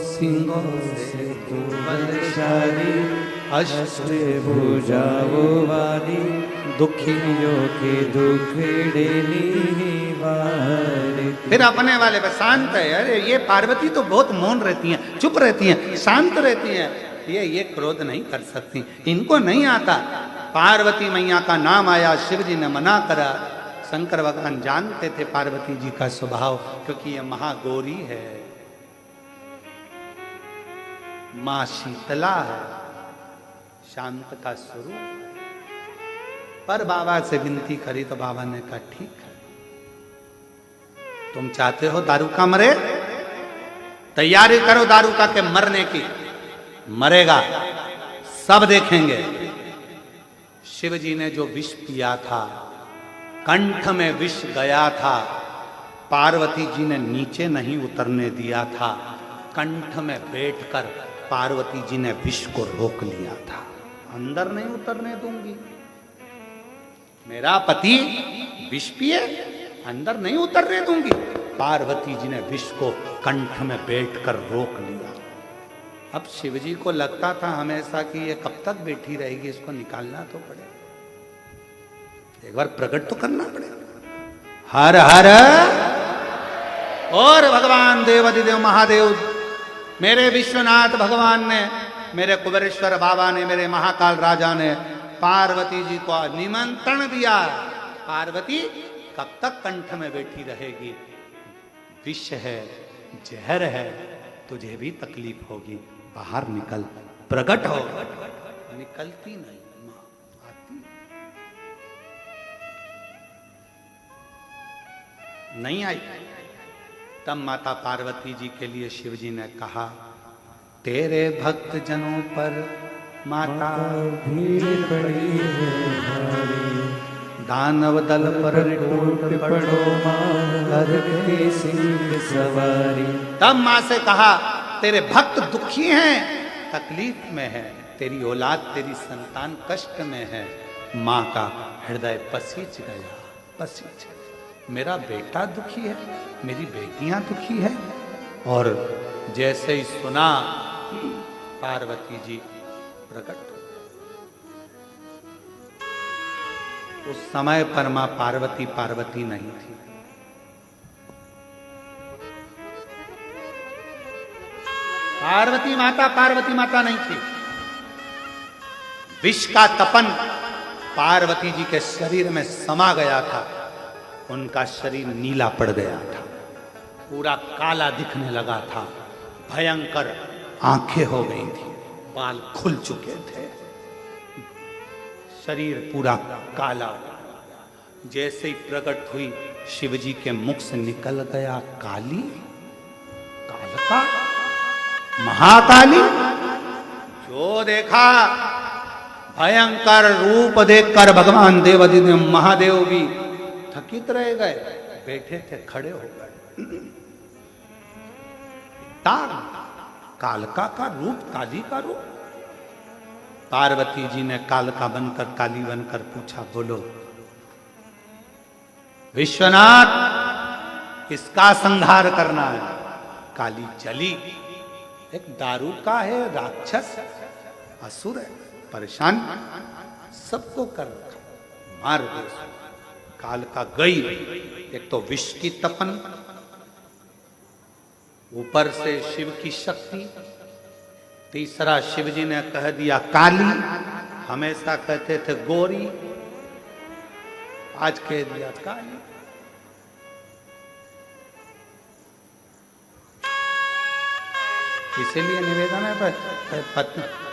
सिंहों से तू बलशाली अष्ट भुजाओ वाली दुखियों के दुख डेली बार। फिर अपने वाले पे शांत है। अरे ये पार्वती तो बहुत मौन रहती हैं, चुप रहती हैं, शांत रहती हैं, ये क्रोध नहीं कर सकती, इनको नहीं आता। पार्वती मैया का नाम आया, शिव जी ने मना करा। शंकर भगवान जानते थे पार्वती जी का स्वभाव, क्योंकि ये महागौरी है, मां शीतला है, शांत का स्वरूप। पर बाबा से विनती करी तो बाबा ने कहा ठीक है, तुम चाहते हो दारूका मरे, तैयारी करो दारूका के मरने की। मरेगा, सब देखेंगे। शिव जी ने जो विष पिया था, कंठ में विष गया था, पार्वती जी ने नीचे नहीं उतरने दिया था, कंठ में बैठकर पार्वती जी ने विष को रोक लिया था। अंदर नहीं उतरने दूंगी, मेरा पति विष पिए, अंदर नहीं उतरने दूंगी। पार्वती जी ने विष को कंठ में बैठकर रोक लिया। अब शिवजी को लगता था हमेशा कि ये कब तक बैठी रहेगी, इसको निकालना तो पड़ेगा, एक बार प्रकट तो करना पड़ेगा। हर हर। और भगवान देवाधिदेव महादेव, मेरे विश्वनाथ भगवान ने, मेरे कुबेरेश्वर बाबा ने, मेरे महाकाल राजा ने पार्वती जी को निमंत्रण दिया। पार्वती कब तक कंठ में बैठी रहेगी, विष है, जहर है, तुझे भी तकलीफ होगी, बाहर निकल, प्रकट हो। निकलती नहीं, मां आती नहीं, आई। तब माता पार्वती जी के लिए शिव जी ने कहा, तेरे भक्त जनों पर माता भीड़ पड़ी है भारी दानव दल पर टूट पड़ो मार के सिंह सवारी। तब मां से कहा, तेरे भक्त दुखी हैं, तकलीफ में है, तेरी औलाद, तेरी संतान कष्ट में है। मां का हृदय पसीज गया, पसीज गया। मेरा बेटा दुखी है, मेरी बेटियां दुखी है। और जैसे ही सुना, पार्वती जी प्रकट हो। उस समय पर मां पार्वती पार्वती नहीं थी। पार्वती माता नहीं थी। विष का तपन पार्वती जी के शरीर में समा गया था। उनका शरीर नीला पड़ गया था, पूरा काला दिखने लगा था, भयंकर आंखें हो गई थी, बाल खुल चुके थे, शरीर पूरा काला। जैसे ही प्रकट हुई शिवजी के मुख से निकल गया काली, कालका, महाकाली। जो देखा भयंकर रूप देखकर भगवान देवादिदेव महादेव भी थकित रह गए, बैठे थे खड़े हो गए। कालका का रूप, काली का रूप। पार्वती जी ने कालका बनकर, काली बनकर पूछा, बोलो विश्वनाथ, इसका संहार करना है। काली चली। एक दारू का है, राक्षस असुर है, परेशान, सबको कर रखा, मार दे। कालका गई। एक तो विष की तपन, ऊपर से शिव की शक्ति, तीसरा शिव जी ने कह दिया काली, हमेशा कहते थे गोरी, आज कह दिया काली। इसीलिए निवेदन है,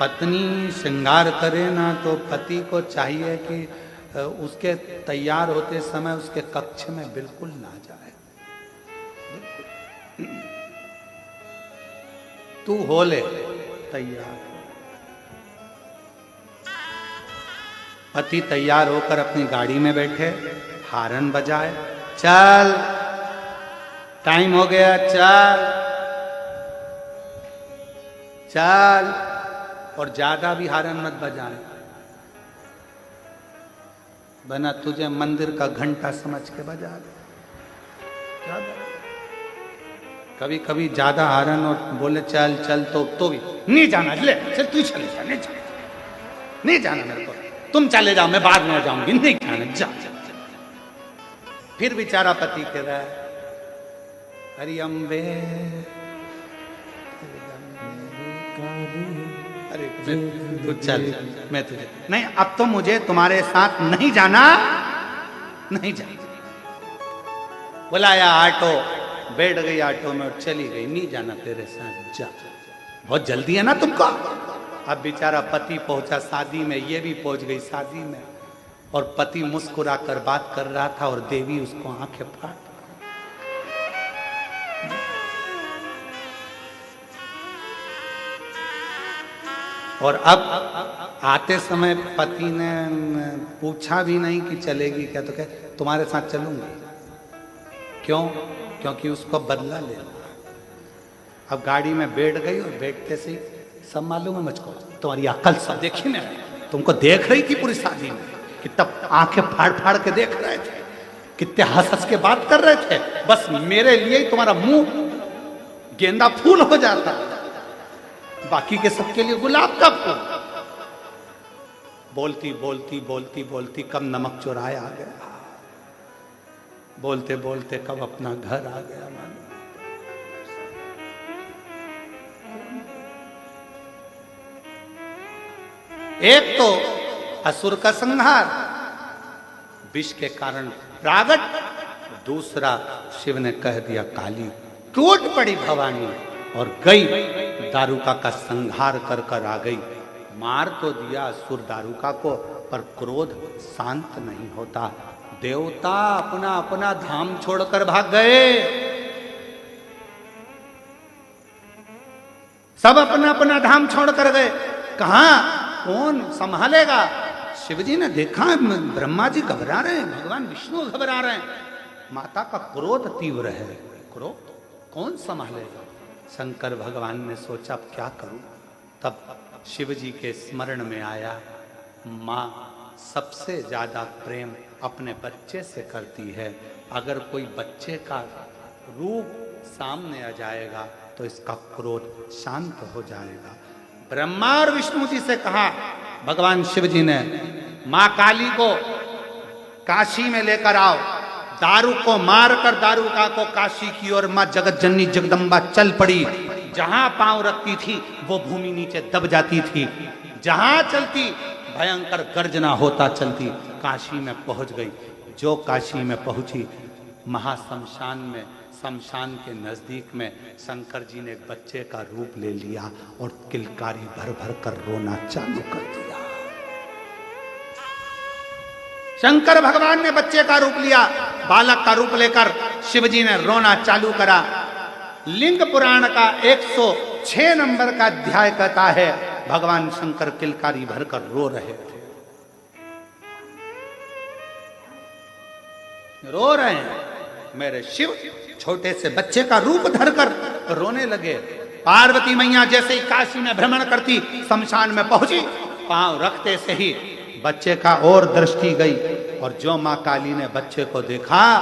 पत्नी श्रृंगार करे ना तो पति को चाहिए कि उसके तैयार होते समय उसके कक्ष में बिल्कुल ना जाए। तू हो ले तैयार। पति तैयार होकर अपनी गाड़ी में बैठे, हारन बजाए, चल टाइम हो गया, चल चल, और ज्यादा भी हारन मत बजाए, बना तुझे मंदिर का घंटा समझ के बजा दे। कभी कभी ज्यादा हारन और बोले चल चल तो भी नहीं जाना, ले चल तू चले जा, नहीं जाना मेरे को, तुम चले जाओ, मैं बाद में जाऊंगी, नहीं जाना, जा। फिर बेचारा पति कह रहा है, हरि अम्बे, अरे तू चल, मैं तुझे नहीं, अब तो मुझे तुम्हारे साथ नहीं जाना, नहीं जाना। बुलाया ऑटो, बैठ गई ऑटो में और चली गई, नहीं जाना तेरे साथ, जा, बहुत जल्दी है ना तुमको। अब बेचारा पति पहुंचा शादी में, ये भी पहुंच गई शादी में, और पति मुस्कुरा कर बात कर रहा था और देवी उसको आंखें फाड़। और अब आते समय पति ने पूछा भी नहीं कि चलेगी क्या, तो कहे तुम्हारे साथ चलूंगी। क्यों? क्योंकि उसको बदला लेना। अब गाड़ी में बैठ गई और बैठते से सब मालूम है मुझको, तुम्हारी अकल सब देखी ना, तुमको देख रही थी पूरी शादी में, कितना आंखें फाड़ फाड़ के देख रहे थे, कितने हंस हंस के बात कर रहे थे, बस मेरे लिए ही तुम्हारा मुंह गेंदा फूल हो जाता, बाकी के सबके लिए गुलाब का फूल। बोलती बोलती बोलती बोलती कब नमक चुराया आ गया, बोलते बोलते कब अपना घर आ गया। मान एक तो असुर का संहार, विष के कारण प्रागट, दूसरा शिव ने कह दिया काली, टूट पड़ी भवानी और गई, दारुका का संहार कर कर आ गई। मार तो दिया असुर दारुका को, पर क्रोध शांत नहीं होता। देवता अपना अपना धाम छोड़कर भाग गए, सब अपना अपना धाम छोड़कर गए। कहां कौन संभालेगा? शिवजी ने देखा ब्रह्मा जी घबरा रहे हैं, भगवान विष्णु घबरा रहे हैं, माता का क्रोध तीव्र है, क्रोध कौन संभालेगा? शंकर भगवान ने सोचा अब क्या करूं। तब शिव जी के स्मरण में आया, माँ सबसे ज्यादा प्रेम अपने बच्चे से करती है, अगर कोई बच्चे का रूप सामने आ जाएगा तो इसका क्रोध शांत हो जाएगा। ब्रह्मा और विष्णु जी से कहा भगवान शिव जी ने, माँ काली को काशी में लेकर आओ। दारू को मारकर दारूका को काशी की ओर मां जगत जननी जगदम्बा चल पड़ी। जहां पांव रखती थी वो भूमि नीचे दब जाती थी, जहां चलती भयंकर गर्जना होता चलती। काशी में पहुंच गई। जो काशी में पहुंची, महाशमशान में, शमशान के नजदीक में शंकर जी ने एक बच्चे का रूप ले लिया और किलकारी भर भर कर रोना चालू कर दिया। शंकर भगवान ने बच्चे का रूप लिया, बालक का रूप लेकर शिवजी ने रोना चालू करा। लिंग पुराण का 106 नंबर का अध्याय कहता है भगवान शंकर किलकारी भरकर रो रहे थे। रो रहे हैं, मेरे शिव छोटे से बच्चे का रूप धरकर रोने लगे। पार्वती मैया जैसे ही काशी में भ्रमण करती, शमशान में पहुंची, पांव रखते से ही बच्चे का और दृष्टि गई और जो मां काली ने बच्चे को देखा,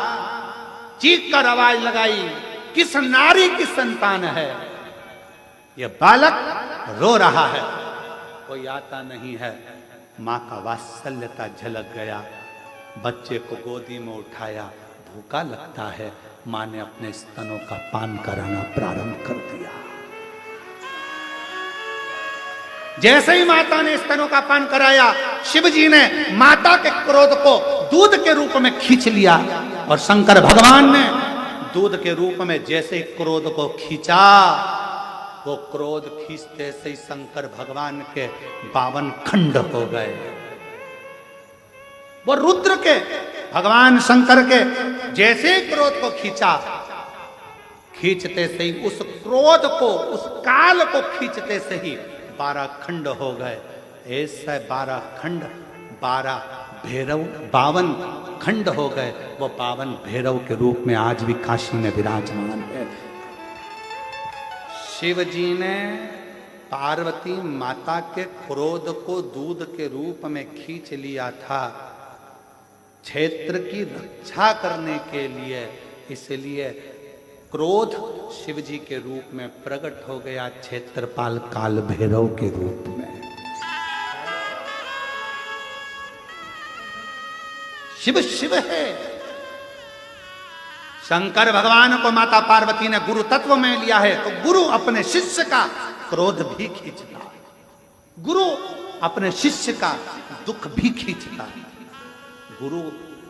चीख कर आवाज लगाई, किस नारी की संतान है? यह बालक रो रहा है, कोई आता नहीं है। मां का वात्सल्यता झलक गया। बच्चे को गोदी में उठाया, भूखा लगता है। मां ने अपने स्तनों का पान कराना प्रारंभ कर दिया। जैसे ही माता ने स्तनों का पान कराया, शिवजी ने माता के क्रोध को दूध के रूप में खींच लिया और शंकर भगवान ने दूध के रूप में जैसे ही क्रोध को खींचा, वो क्रोध खींचते से ही शंकर भगवान के 52 खंड हो गए। वो रुद्र के, भगवान शंकर के जैसे ही क्रोध को खींचा, खींचते से ही उस क्रोध को, उस काल को खींचते से ही 12 खंड हो गए। ऐसे 12 खंड, 12 भैरव, 52 खंड हो गए। वो 52 भैरव के रूप में आज भी काशी में विराजमान है। शिव जी ने पार्वती माता के क्रोध को दूध के रूप में खींच लिया था, क्षेत्र की रक्षा करने के लिए। इसलिए क्रोध शिव जी के रूप में प्रकट हो गया, क्षेत्रपाल काल भैरव के रूप में। शिव शिव है। शंकर भगवान को माता पार्वती ने गुरु तत्व में लिया है, तो गुरु अपने शिष्य का क्रोध भी खींचता है, गुरु अपने शिष्य का दुख भी खींचता है। गुरु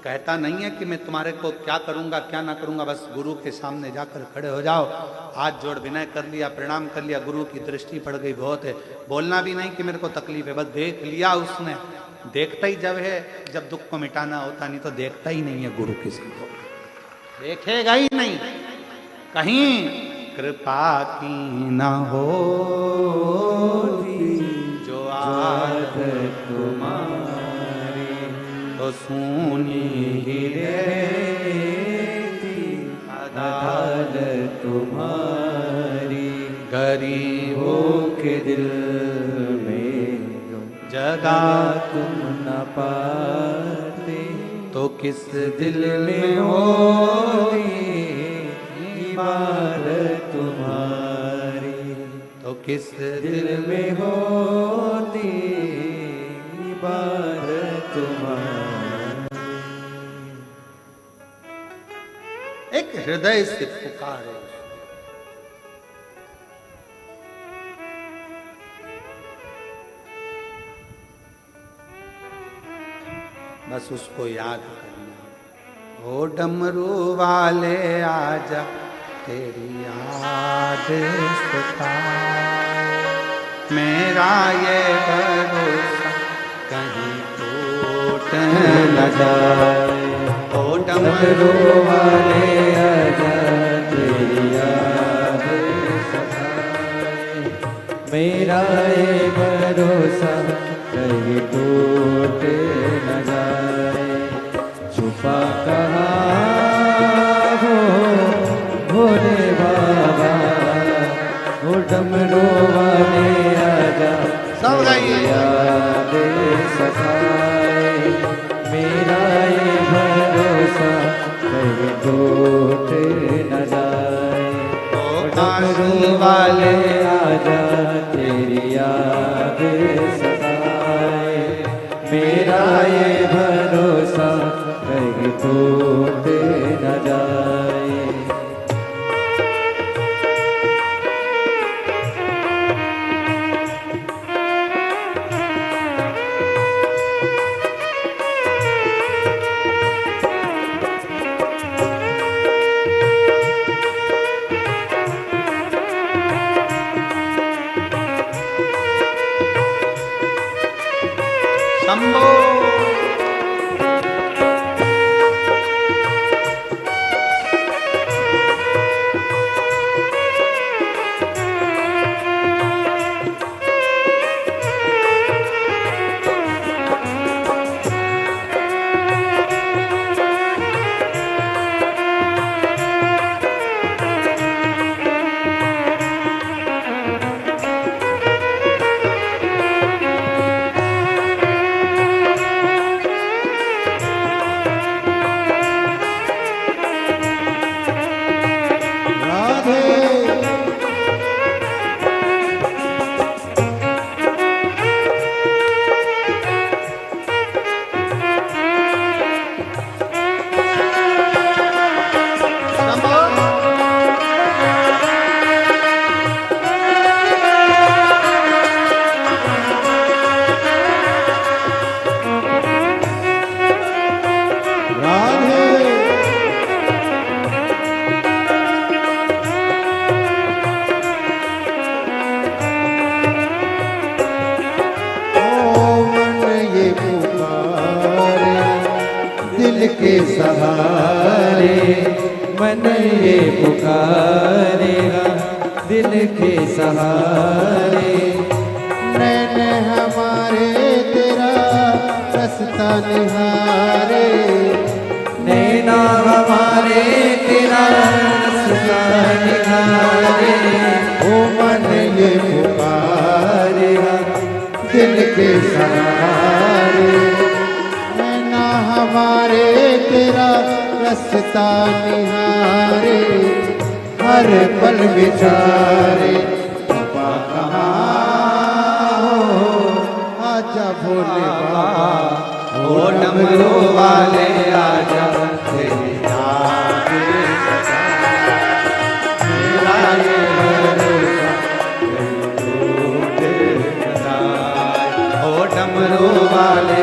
कहता नहीं है कि मैं तुम्हारे को क्या करूंगा क्या ना करूंगा, बस गुरु के सामने जाकर खड़े हो जाओ, हाथ जोड़ विनय कर लिया, प्रणाम कर लिया, गुरु की दृष्टि पड़ गई, बहुत है। बोलना भी नहीं कि मेरे को तकलीफ है, बस देख लिया उसने। देखता ही जब है जब दुख को मिटाना होता, नहीं तो देखता ही नहीं है गुरु किसी को, देखेगा ही नहीं। कहीं कृपा की न हो जो आदत तुम्हारी, तो सुनी ही रहती अदालत तुम्हारी। गरीबों के दिल में जगा तुम न पाते, तो किस दिल में होती इबादत तुम्हारी, तो किस दिल में होती इबादत तुम्हारी। एक हृदय से पुकारो, बस उसको याद करना। ओ डमरू वाले आजा, तेरी याद सताए, मेरा ये भरोसा कहीं टूट न जाए। ओ डमरू वाले आजा, तेरी याद सताए, मेरा ये भरोसा कहीं टूट न जाए। छुपा कहाँ हो भोले बाबा, वो डमरू वाले आजा, सब गाइए। याद सताए, मेरा ये भरोसा कहीं टूट न जाए। ओ डमरू वाले आजा, तेरी याद सताए, मेरा ये भरोसा शंभो। के सहारे मन ये पुकारेगा दिल के सहारे। नैन हमारे तेरा रास्ता निहारे, नैना हमारे तेरा रास्ता निहारे। ओ मन ये पुकारेगा दिल के सहारे। नैना हमारे तेरा रास्ता निहारे, हर पल विचारे बाबा कहाँ हो, आजा भोले बाबा। ओ डमरू वाले आजा तेरी याद सदा, मेरा ये भरोसा तेरी सदा। ओ डमरू वाले